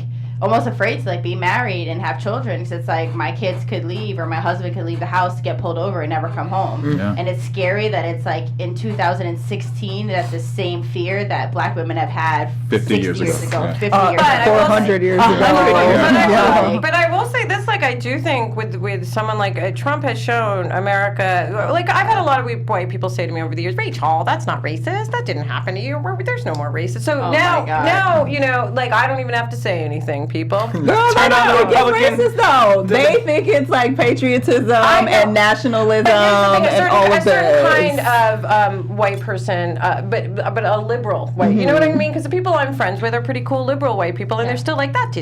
Almost afraid to like be married and have children because it's like my kids could leave or my husband could leave the house to get pulled over and never come home. Yeah. And it's scary that it's like in 2016 that's the same fear that Black women have had 50 60 years ago. Yeah. 50 years But I ago. will say- 400 years ago. 100 years Yeah. ago. But I will say this, like I do think with someone like Trump has shown America, like I've had a lot of white people say to me over the years, Rachel, that's not racist. That didn't happen to you. There's no more racist. So Oh now, my God. now, you know, like I don't even have to say anything, people. No, they Turn on the don't think Republican. it's racist though. They think it's like patriotism I know. and nationalism But here's the thing, and all a of certain this. kind of white person, but a liberal white. You know what I mean? Because the people I'm friends with are pretty cool liberal white people, and they're still like, it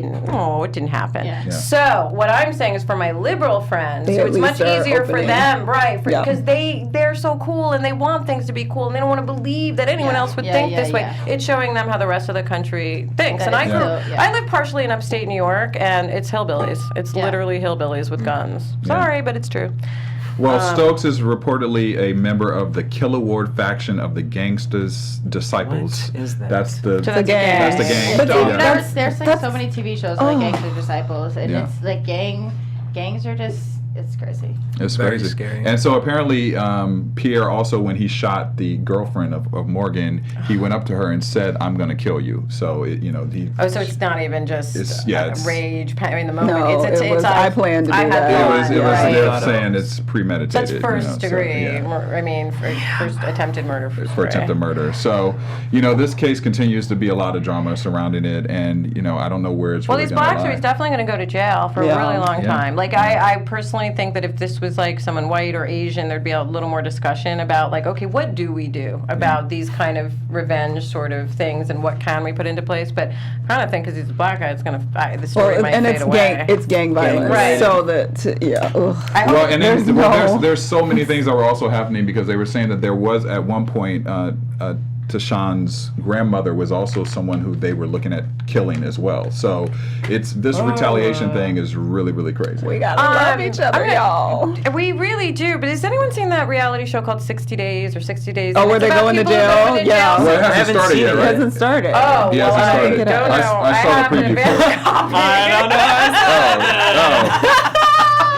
didn't happen. Yeah. Yeah. So what I'm saying is for my liberal friends, They so at it's much least are easier for opening. them, right? Yeah. Because they're so cool and they want things to be cool and they don't want to believe that anyone Yeah. else would Yeah, think yeah, this way. yeah. It's showing them how the rest of the country thinks. That And I is grew, so- yeah. I live partially in upstate New York, and it's hillbillies. It's Yeah. literally hillbillies with guns. Sorry, but it's true. Well, Stokes is reportedly a member of the Kill Award faction of the Gangsters Disciples. What is that? That's the. So that's a gang. That's the gang. But Yeah. There's like so many TV shows like Gangster Disciples, and Yeah. it's like gangs are just it's crazy. It's Very crazy. scary. And so apparently, Pierre also, when he shot the girlfriend of Morgan, he went up to her and said, "I'm going to kill you." So he. Oh, so it's not even just it's- rage, I mean, the moment. No, it's it was, I planned to do I had that. It no was. It idea. was. Right. They're saying it's premeditated. That's first so, degree. yeah. I mean, first attempted murder. For attempted murder. So, this case continues to be a lot of drama surrounding it, and I don't know where it's Well, really these going to blacks are lie. he's definitely going to go to jail for Yeah. a really long Yeah. time. Like, I personally think that if this was like someone white or Asian, there'd be a little more discussion about like, okay, what do we do about these kind of revenge sort of things, and what can we put into place? But I kind of think because he's a black guy, it's going to the story might and fade away. it's gang violence. Right. So that yeah. Ugh. Well, and then, There's there's so many things that were also happening because they were saying that there was at one point Tyshawn's grandmother was also someone who they were looking at killing as well. So it's this retaliation thing is really, really crazy. We gotta love each other, y'all. We really do, but has anyone seen that reality show called 60 Days or 60 Days? Oh, And where it's they about go into people who jail? go into Yeah. jail. Well, it I hasn't haven't started seen yet, it. It right? hasn't started. Oh, He well, hasn't I started. don't know. I saw the have an preview for advance it. copy. I don't know.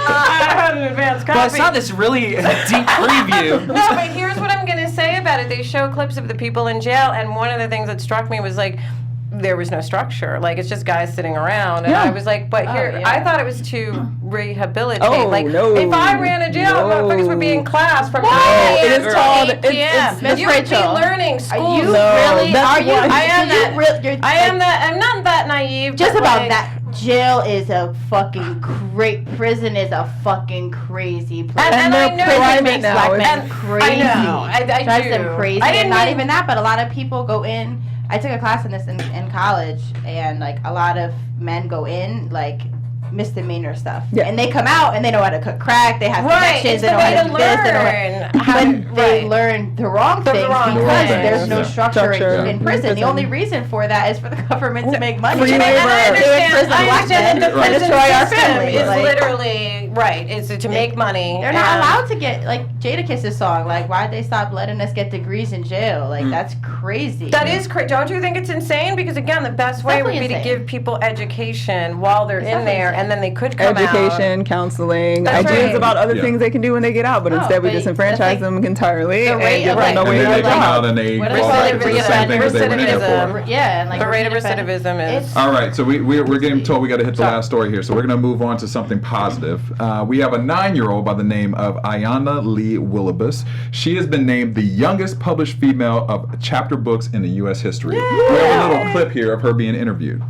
I have an advance copy. But I saw this really deep preview. No, but here's what I'm going to say about it. They show clips of the people in jail, and one of the things that struck me was like, there was no structure. Like, it's just guys sitting around. And Yeah. I was like, but here, yeah. I thought it was to rehabilitate. Oh, like, no. if I ran a jail, motherfuckers would be in class from 9 it a.m. is to called- 8 p.m. Miss You would be Rachel, learning Are school. you No, really? that's Are you? why- I am that. Like, I'm not that naive. Just but, about like, that. Jail is a fucking great. Prison is a fucking crazy place. And I know prison that makes now, black it's- men and crazy. I know. I Drives do. them crazy. I didn't And not mean- even that, but a lot of people go in. I took a class in this in college, and like a lot of men go in like misdemeanor stuff, Yeah. and they come out and they know how to cook crack. They have Right, connections. it's They the know how way to to do this. They know learn how but to- they right. learn the wrong The things wrong because things. there's no Yeah. structure Structure. in prison. The Prison. only reason for that is for the government to make money. Free And I labor. understand, prison I black understand men that the Right. prison destroy our system families. is Like- literally right. Is to make money. They're not and- allowed to get like Jadakiss's song. Like, why'd they stop letting us get degrees in jail? Like, that's crazy. That is crazy. Don't you think it's insane? Because again, the best way would definitely be to insane. give people education while they're It's in definitely there, insane. and then they could come out. Education, counseling, That's ideas right. about other Yeah. things they can do when they get out, but No, instead we but disenfranchise that's like them entirely the and rate give of, them no like, And way then to they get come out. out and they What fall is back it? to the same thing that they went in there Recidivism. for. Yeah, and like The rate of independent- recidivism is. It's- All right, so we're getting told we got to hit the last story here, so we're going to move on to something positive. We have a 9-year-old by the name of Ayanna Lee Willibus. She has been named the youngest published female of chapter books in the U.S. history. We have a little clip here of her being interviewed.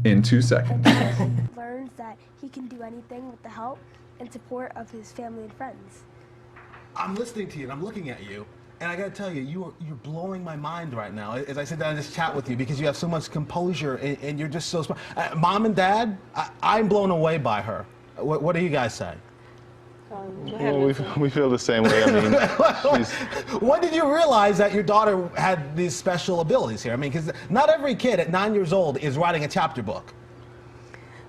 In 2 seconds. Learns that he can do anything with the help and support of his family and friends. I'm listening to you and I'm looking at you, and I gotta tell you, you're blowing my mind right now as I sit down and just chat with you because you have so much composure and you're just so smart. Mom and Dad, I'm blown away by her. What do you guys say? Well, we feel the same way. I mean, she's, When did you realize that your daughter had these special abilities here? I mean, because not every kid at 9 years old is writing a chapter book.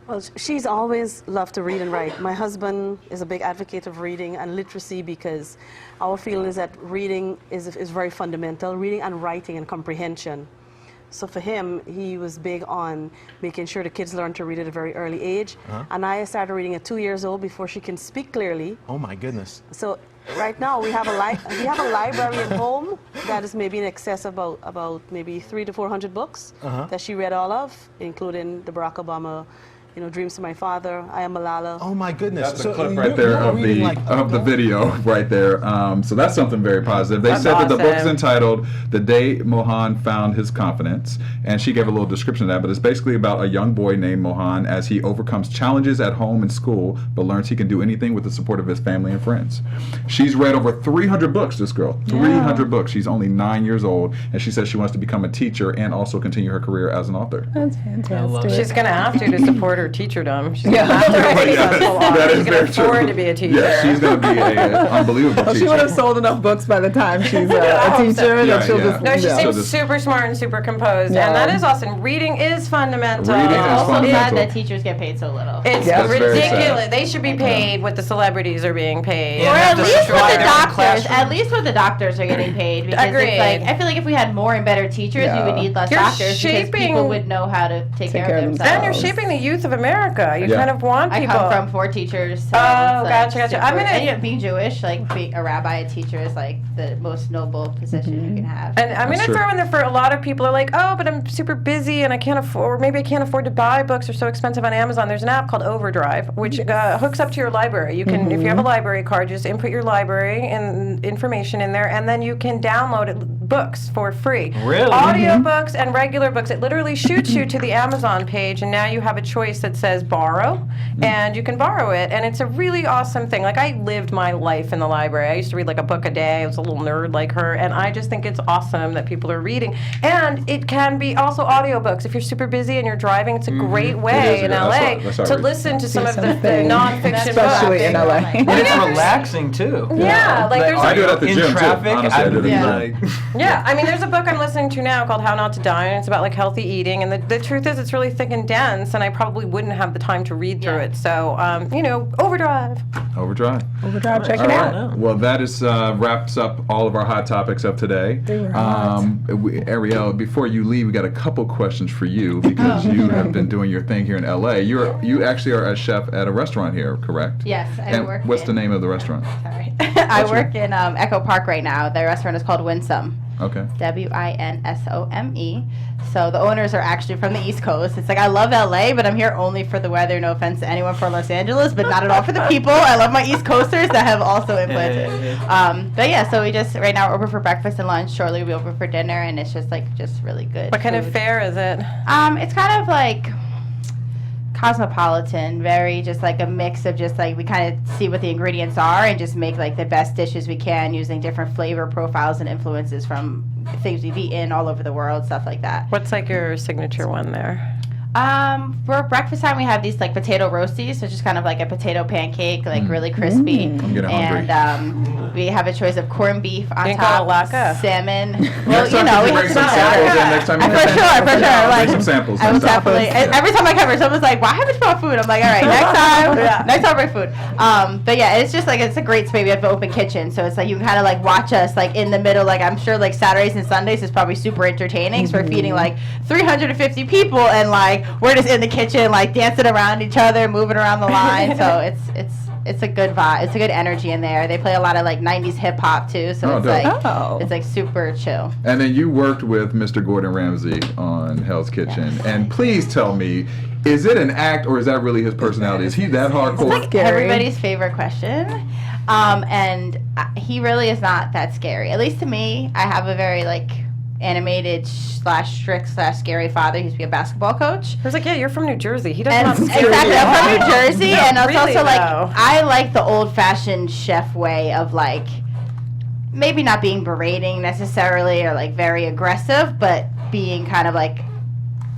Well, she's always loved to read and write. My husband is a big advocate of reading and literacy because our feeling is that reading is very fundamental, reading and writing and comprehension. So for him, he was big on making sure the kids learn to read at a very early age. And I started reading at 2 years old before she can speak clearly. Oh my goodness. So right now we have a library at home that is maybe in excess of about maybe 300 to 400 books that she read all of, including the Barack Obama, Dreams to My Father, I Am Malala. Oh my goodness. That's a So clip you- right there you're of reading like the video right there. So that's something very positive. They That's said that the book is awesome. entitled "The Day Mohan Found His Confidence," and she gave a little description of that. But it's basically about a young boy named Mohan as he overcomes challenges at home and school, but learns he can do anything with the support of his family and friends. She's read over 300 books. This girl, 300 books. She's only 9 years old, and she says she wants to become a teacher and also continue her career as an author. That's fantastic. She's gonna have to support her teacherdom. She's Yeah. gonna have to write Yeah, successful that author. is She's gonna very true. afford to be a teacher. Yeah, she's going to be an unbelievable Well, teacher. she would have sold enough books by the time she's I a hope so. teacher Yeah, that she'll yeah. just. No, she yeah. So seems this- super smart and super composed, Yeah. and that is awesome. Reading is fundamental. Reading is Also fundamental. sad that teachers get paid so little. It's Yeah. That's very sad. ridiculous. They should be paid what the celebrities are being paid. Yeah. Or have at to least supply what the their own doctors. classroom. At least what the doctors are getting paid. Because Agreed. it's like I feel like if we had more and better teachers, Yeah. we would need less You're doctors because shaping- people would know how to take care of themselves. And you're shaping the youth of America. You Yeah. kind of want I people. come from 4 teachers. So Oh, it's gotcha, gotcha. I'm gonna- And yeah, being Jewish, like being a rabbi, a teacher is like the most noble position you can have. And I'm going That's to true. throw in there for a lot of people are like, oh, but I'm super busy and I can't afford, or maybe I can't afford to buy books. They're so expensive on Amazon. There's an app called Overdrive, which hooks up to your library. You can, if you have a library card, just input your library and information in there, and then you can download books for free. Really? Audio books and regular books. It literally shoots you to the Amazon page, and now you have a choice that says borrow, and you can borrow it. And it's a really awesome thing. Like, I lived my life in the library. I used to read like a book a day. I was a little nerd like her, and I just think it's awesome that people are reading. And it can be also audiobooks. If you're super busy and you're driving, it's a great way is, in yeah. LA That's how I to read. listen to some of the something. nonfiction Especially books. in LA. and it's relaxing too. Yeah, like there's I do it at the in gym, too. traffic. Honestly, I do it at the I'm gym. like, Yeah, I mean, there's a book I'm listening to now called How Not to Die, and it's about like healthy eating. And the truth is, it's really thick and dense, and I probably wouldn't have the time to read through it. So, Overdrive. Overdrive. Overdrive, check All it right. out. Well, that is wraps up all of our hot topics of today. They were hot. Ariel, before you leave, we got a couple questions for you because you have been doing your thing here in LA. You actually are a chef at a restaurant here, correct? Yes, I And work what's the in- name of the restaurant? Sorry. I work in Echo Park right now. The restaurant is called Winsome. Okay. Winsome. So the owners are actually from the East Coast. It's like, I love LA, but I'm here only for the weather. No offense to anyone from Los Angeles, but not at all for the people. I love my East Coasters that have also implanted. But yeah, so we just, right now we're open for breakfast and lunch. Shortly we'll be open for dinner, and it's just really good. What kind of fare is it? It's kind of like cosmopolitan, very just like a mix of just like, we kind of see what the ingredients are and just make like the best dishes we can using different flavor profiles and influences from things we've eaten all over the world, stuff like that. What's like your signature one there? For breakfast time, we have these like potato roasties, so just kind of like a potato pancake, like really crispy. I'm getting hungry. And we have a choice of corned beef on Didn't top, call it Laka. salmon. Next time we bring have some samples in. Next time you for sure. Like, bring some samples. I was definitely. Every time I cover, someone's like, "Why haven't you brought food?" I'm like, "All right, next time I'll bring food." But yeah, it's just like, it's a great space. We have an open kitchen, so it's like you can kind of like watch us like in the middle. Like, I'm sure like Saturdays and Sundays is probably super entertaining. So we're feeding like 350 people, and like we're just in the kitchen like dancing around each other, moving around the line. So it's a good vibe. It's a good energy in there. They play a lot of like 90s hip hop too, so it's like super chill. And then you worked with Mr. Gordon Ramsay on Hell's Kitchen. Yes. And please tell me, is it an act or is that really his personality? Is he that hardcore? It's like everybody's favorite question. And he really is not that scary. At least to me, I have a very like animated / strict / scary father. He used to be a basketball coach. I was like, yeah, you're from New Jersey. He doesn't have Exactly, I'm from New Jersey, No, and it's really, also like, though. I like the old-fashioned chef way of like, maybe not being berating necessarily or like very aggressive, but being kind of like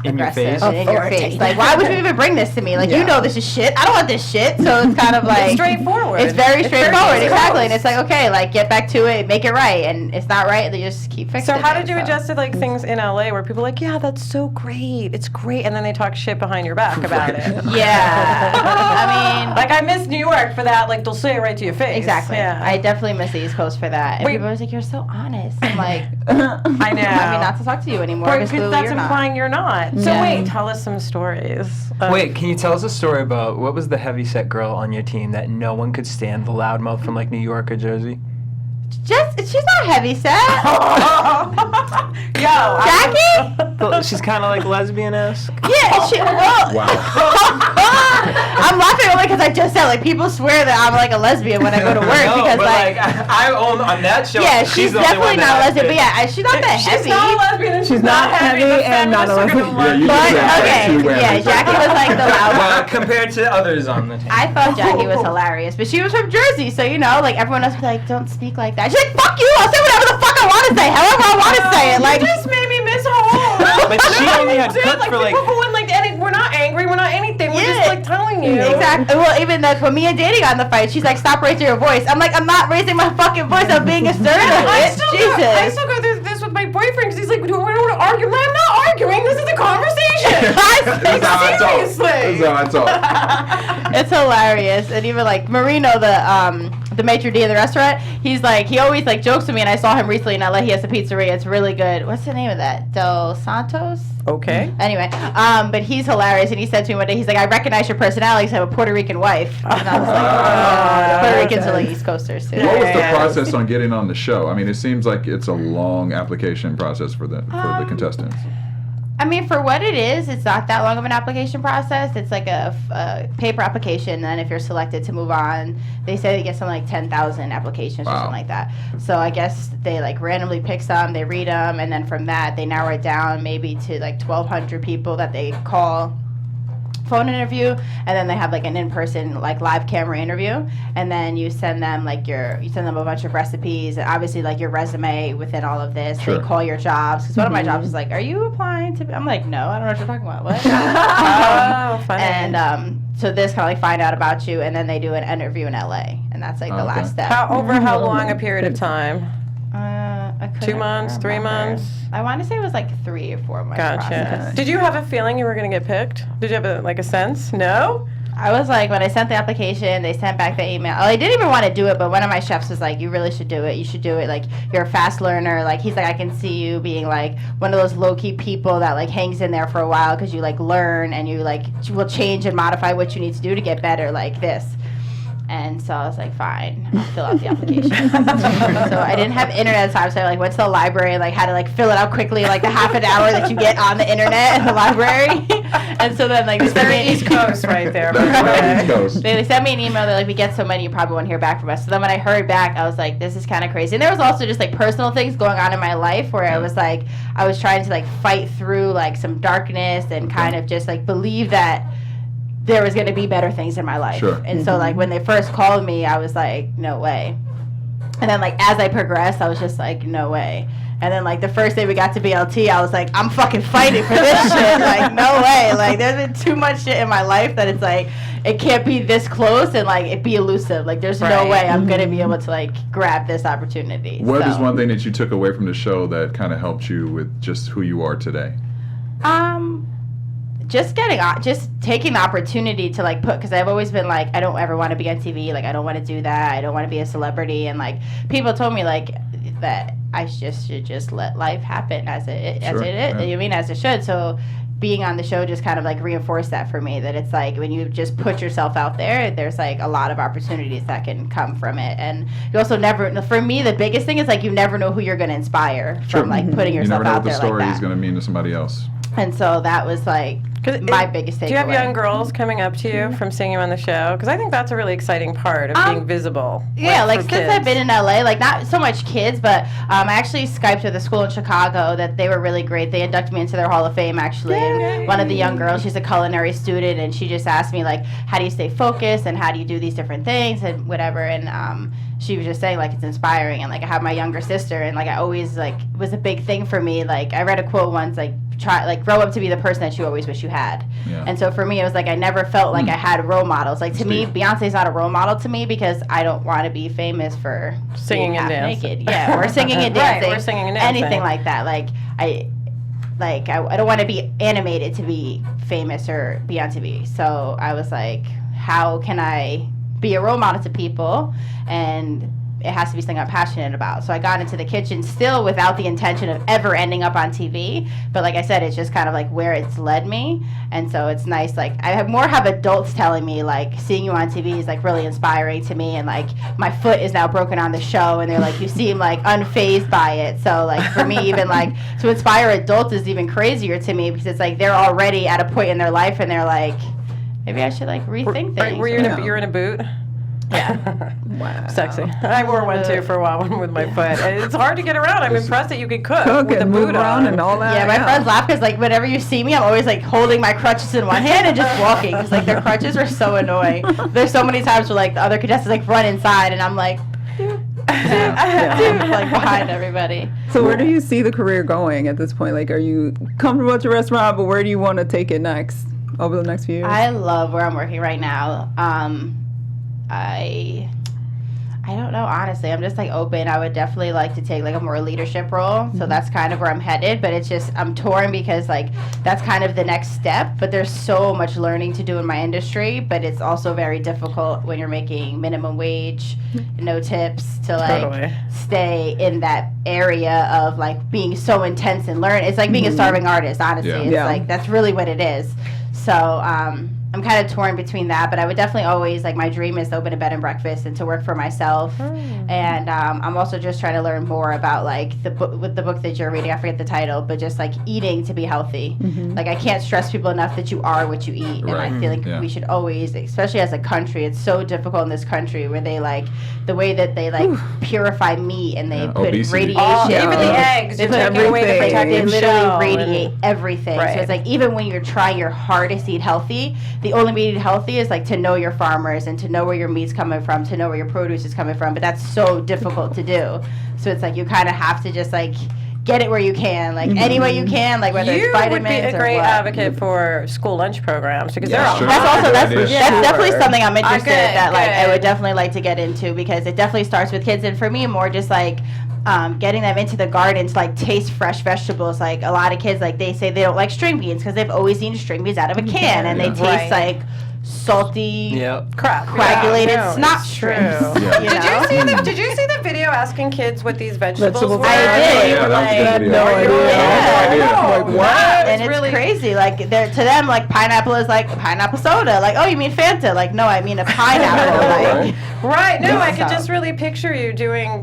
In your aggressive face? and in your face. Like, why would you even bring this to me? Like, you know this is shit. I don't want this shit. So it's kind of like, It's straightforward. It's very straightforward, straightforward. exactly. And it's like, okay, like get back to it, make it right. And it's not right, they just keep fixing So it. how did you adjust to like things in LA where people are like, yeah, that's so great, it's great, and then they talk shit behind your back about it? Yeah. I mean, like I miss New York for that. Like they'll say it right to your face. exactly. Yeah. I definitely miss the East Coast for that. And Wait. people are always like, you're so honest. I'm like, I know. I mean, not to talk to you anymore. But because clearly that's you're not. implying you're not. So Yeah. wait, tell us some stories. Wait, can you tell us a story about what was the heavyset girl on your team that no one could stand, the loudmouth from like New York or Jersey? She's not heavy set. Yo, Jackie? She's kind of like lesbian-esque. Yeah, Wow. I'm laughing only because I just said, like, people swear that I'm like a lesbian when I go to work No, because, but like, I own on that show. yeah, she's the only definitely one not a that lesbian, but yeah, she's not that she's heavy. not a lesbian and she's not heavy. heavy The and not a feminists are lesbian. gonna Yeah, you But, just said okay, two women. yeah, Jackie was like the loud Well, compared to others on the team. I thought Jackie was hilarious, but she was from Jersey, so you know, like everyone else was like, "Don't speak like that." She's like, "Fuck you! I'll say whatever the fuck I want to say, however I want to say it." Like, You just made me miss home. But she only had Dude, cuts like, for like. people who wouldn't like we're not angry, we're not anything. We're just Yeah. like telling you. exactly. Well, even like when me and Janedy got in the fight, she's like, "Stop raising your voice." I'm like, "I'm not raising my fucking voice. I'm being assertive." I Jesus. still go through this with my boyfriend because he's like, we don't want to argue. I'm not arguing. This is a conversation. This is how I talk. This Seriously. is how I talk. It's hilarious. And even like Marino, the maitre d' in the restaurant, he's like, he always like jokes with me, and I saw him recently in LA. He has a pizzeria. It's really good. What's the name of that? Del Santos? Okay. Anyway, but he's hilarious, and he said to me one day, he's like, "I recognize your personality because I have a Puerto Rican wife." And I was like, yeah. Puerto Ricans are like East Coasters too. What was the Yeah. process on getting on the show? I mean, it seems like it's a long application process for the contestants. I mean, for what it is, it's not that long of an application process. It's like a paper application, and then if you're selected to move on, they say they get something like 10,000 applications or Wow. something like that. So I guess they like randomly pick some, they read them, and then from that they narrow it down maybe to like 1,200 people that they call phone interview, and then they have like an in-person like live camera interview, and then you send them like you send them a bunch of recipes and obviously like your resume within all of this. Sure. They call your jobs because one of my jobs is like, "Are you applying to be?" I'm like, "No, I don't know what you're talking about." What? Oh, funny. And so this kind of like find out about you, and then they do an interview in LA, and that's like the Okay. last step. Over how long a period of time? I 2 couldn't months, 3 remember. months? I want to say it was like 3 or 4 months Gotcha. process. Did you have a feeling you were going to get picked? Did you have a sense? No? I was like, when I sent the application, they sent back the email. Oh, I didn't even want to do it, but one of my chefs was like, "You really should do it. You should do it. Like, you're a fast learner." Like, he's like, "I can see you being like one of those low-key people that like hangs in there for a while because you like learn and you like will change and modify what you need to do to get better like this." And so I was like, fine, I'll fill out the application. So I didn't have internet at the time, so I like went to the library and like had to like fill it out quickly, like the half an hour that you get on the internet in the library. And so then like It's very East Coast right there. That's East Coast. They sent me an email. They're like, we get so many, you probably won't hear back from us. So then when I heard back, I was like, this is kind of crazy. And there was also just like personal things going on in my life where I was like, I was trying to like fight through like some darkness and kind of just like believe that there was going to be better things in my life. Sure. And so like when they first called me, I was like, no way. And then like as I progressed, I was just like, no way. And then like the first day we got to BLT, I was like, I'm fucking fighting for this shit. Like, no way. Like there's been too much shit in my life that it's like, it can't be this close and like it be elusive. Like there's no way I'm going to be able to like grab this opportunity. What is one thing that you took away from the show that kind of helped you with just who you are today? Just taking the opportunity to like because I've always been like, I don't ever want to be on TV. Like I don't want to do that. I don't want to be a celebrity. And like people told me like that I should just let life happen as it is. You mean as it should. So being on the show just kind of like reinforced that for me, that it's like when you just put yourself out there, there's like a lot of opportunities that can come from it. And you also never, for me, the biggest thing is like you never know who you're going to inspire from like putting yourself out there like that. You never know what the story is going to mean to somebody else. And so that was like my biggest takeaway. Do you have young girls coming up to you from seeing you on the show? Because I think that's a really exciting part of being visible. Yeah, like since kids. I've been in LA, like not so much kids, but I actually Skyped with a school in Chicago that they were really great. They inducted me into their Hall of Fame actually. And one of the young girls, she's a culinary student, and she just asked me like, how do you stay focused and how do you do these different things and whatever. And she was just saying like it's inspiring. And like I have my younger sister, and like I always like it was a big thing for me. Like I read a quote once like, grow up to be the person that you always wish you had. Yeah. And so for me, it was like I never felt like I had role models. Like to me, Beyonce's not a role model to me because I don't want to be famous for singing and dancing. Naked. Yeah, or singing and dancing. Right, or singing and dancing. Anything like that. Like I don't want to be animated to be famous or be on TV. So I was like, how can I be a role model to people? And it has to be something I'm passionate about. So I got into the kitchen still without the intention of ever ending up on TV. But like I said, it's just kind of like where it's led me. And so it's nice. Like I have adults telling me like seeing you on TV is like really inspiring to me. And like my foot is now broken on the show. And they're like, you seem like unfazed by it. So like for me, even like to inspire adults is even crazier to me because it's like they're already at a point in their life and they're like, maybe I should like rethink things. Were you you're in a boot? Yeah. Wow. Sexy. I wore one too for a while with my foot. And it's hard to get around. I'm impressed that you could cook with a and move boot around on. and all that. Yeah, my friends laugh because like whenever you see me, I'm always like holding my crutches in one hand and just walking because like their crutches are so annoying. There's so many times where like the other contestants like run inside and I'm like, like behind everybody. So where do you see the career going at this point? Like, are you comfortable at your restaurant, but where do you want to take it next over the next few years? I love where I'm working right now. I don't know, honestly. I'm just like open. I would definitely like to take like a more leadership role. So that's kind of where I'm headed. But it's just I'm torn because like that's kind of the next step. But there's so much learning to do in my industry. But it's also very difficult when you're making minimum wage, no tips to like stay in that area of like being so intense and learn. It's like being a starving artist, honestly. Yeah. It's like that's really what it is. So I'm kind of torn between that, but I would definitely always, like, my dream is to open a bed and breakfast and to work for myself. And I'm also just trying to learn more about, like, the book that you're reading. I forget the title, but just, like, eating to be healthy. Like, I can't stress people enough that you are what you eat. And I feel like we should always, especially as a country, it's so difficult in this country where they, like, the way that they, like, purify meat and they put obesity. radiation. Even the eggs. They put everything. They literally radiate everything. Right. So it's like, even when you're trying your hardest to eat healthy, the only way to eat healthy is like to know your farmers and to know where your meat's coming from, to know where your produce is coming from. But that's so difficult to do. So it's like you kind of have to just like get it where you can, like any way you can, like whether it's vitamins or You would be a great advocate for school lunch programs because Yeah, sure. that's definitely something I'm interested in that like I good. would definitely like to get into because it definitely starts with kids and for me more just like getting them into the garden to like taste fresh vegetables. Like a lot of kids like they say they don't like string beans because they've always eaten string beans out of a can and they taste like salty, crap, coagulated no, snot it's shrimps. true. You know? Did you see the video asking kids what these vegetables were? I did. Yeah, that was a good video. No idea. Yeah. Like, what? And it's crazy. Like, to them, like, pineapple is like pineapple soda. Like, oh, you mean Fanta? Like, no, I mean a pineapple. Right. No, Yeah. I could just really picture you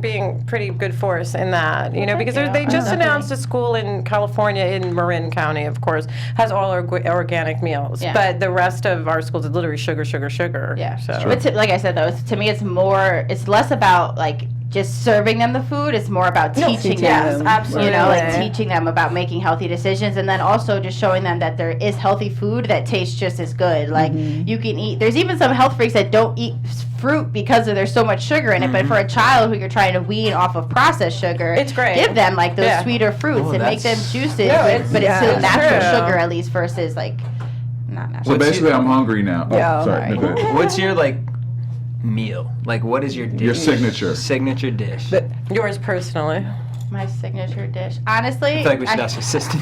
being pretty good force in that. You know, because they just announced a school in California, in Marin County, of course, has all organic meals. Yeah. But the rest of our schools is literally sugar. Yeah. So. But like I said, though, to me, it's less about, like, just serving them the food. It's more about teaching them. Yes, absolutely. You know, like teaching them about making healthy decisions, and then also just showing them that there is healthy food that tastes just as good. Like, you can eat. There's even some health freaks that don't eat fruit because there's so much sugar in it. But for a child who you're trying to wean off of processed sugar, it's great. Give them like those sweeter fruits and make them juices, but it's still natural sugar at least versus like not natural. So basically, I'm hungry now. Yeah. Oh, sorry. Right. What's your like meal? Like, what is your dish? Your signature dish. Yours personally. My signature dish, honestly. I feel like we should ask your sister.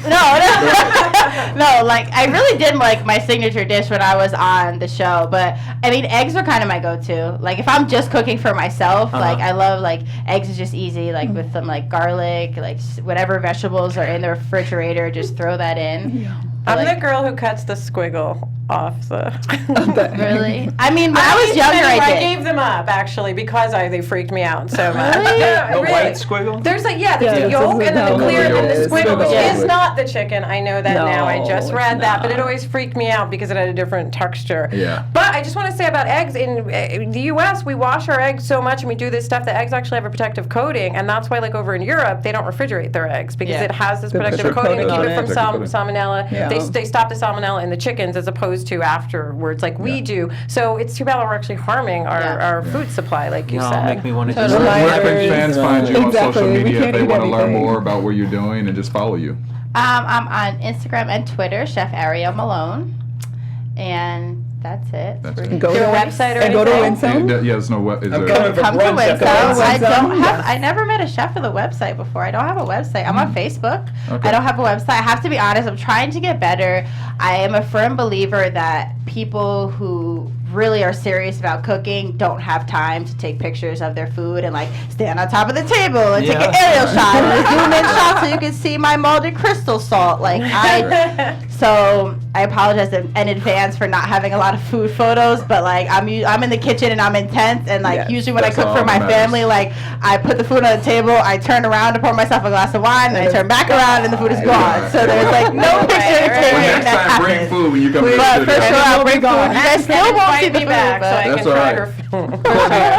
No, like I really did like my signature dish when I was on the show, but I mean eggs are kind of my go-to. Like if I'm just cooking for myself, like I love like eggs is just easy, like with some like garlic, like whatever vegetables are in the refrigerator, just throw that in. Yeah. I'm the girl who cuts the squiggle off the. Really? I mean, when I was younger, I did. gave them up actually because they freaked me out so much. Really? Yeah, The really. white squiggle? There's like there's Yeah, the this yolk is and then the the clear and then the yolk. squiggle, which Squiggle. is not the chicken. I know that now. I just No, read it's that, but it not. always freaked me out because it had a different texture. Yeah. But I just want to say about eggs in the U.S. we wash our eggs so much and we do this stuff. The eggs actually have a protective coating, and that's why like over in Europe they don't refrigerate their eggs because it has this protective coating to keep it from salmonella. Yeah. They stop the salmonella in the chickens as opposed to afterwards like we do. So it's too bad we're actually harming our food supply, like you said. Make me want to Totally. just. Where can fans find you on Exactly. social We media if can't they eat want to learn anything. more about what you're doing and just follow you? I'm on Instagram and Twitter, Chef Ariel Malone, and that's it. That's And it. go Your to website or and go to anything? Winsome. Yeah, there's no what. Is I'm there? coming for Come to brunch Winsome. after I this. don't have. Yes. I never met a chef with a website before. I don't have a website. I'm on Facebook. Okay. I don't have a website. I have to be honest. I'm trying to get better. I am a firm believer that people who really are serious about cooking don't have time to take pictures of their food and like stand on top of the table and take an aerial shot and a zoom in shot so you can see my molded crystal salt. So I apologize in advance for not having a lot of food photos, but like I'm in the kitchen and I'm intense, and like Yes, usually when I that's cook all for my that matters. family, like I put the food on the table, I turn around to pour myself a glass of wine, and I turn back around and the food is gone. So there's like no picture Well, taking next that time, bring happens. food when you come to the But for studio. sure, I'll bring food. You gone. guys still won't see the me food, back so I but That's can all try right. her food.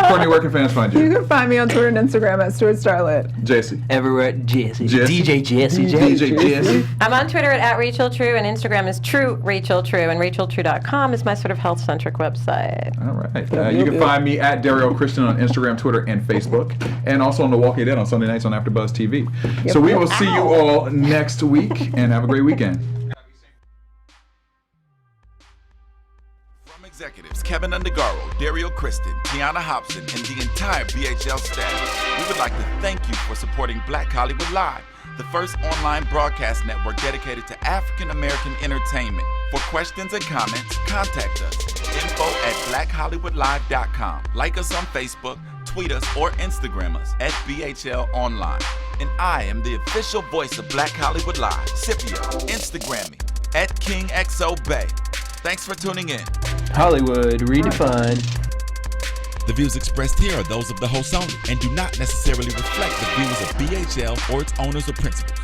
Courtney, where can fans find You you? can find me on Twitter and Instagram at Stewart Starlet. JC. Everywhere, Jesse. Jesse. DJ Jesse. DJ Jesse. I'm on Twitter at Rachel True, and Instagram is True Rachel True, and RachelTrue.com is my sort of health-centric website. All right. You can find me at Derrial Christon on Instagram, Twitter, and Facebook, and also on The Walking Dead on Sunday nights on AfterBuzz TV. So we will see you all next week, and have a great weekend. From executives Kevin Undergaro, Derrial Christon, Tiana Hobson, and the entire BHL staff, we would like to thank you for supporting Black Hollywood Live, the first online broadcast network dedicated to African American entertainment. For questions and comments, contact us. info@blackhollywoodlive.com. Like us on Facebook, tweet us, or Instagram us at BHL Online. And I am the official voice of Black Hollywood Live, Scipio. Instagram me at KingXOBay. Thanks for tuning in. Hollywood redefined. The views expressed here are those of the host only and do not necessarily reflect the views of BHL or its owners or principals.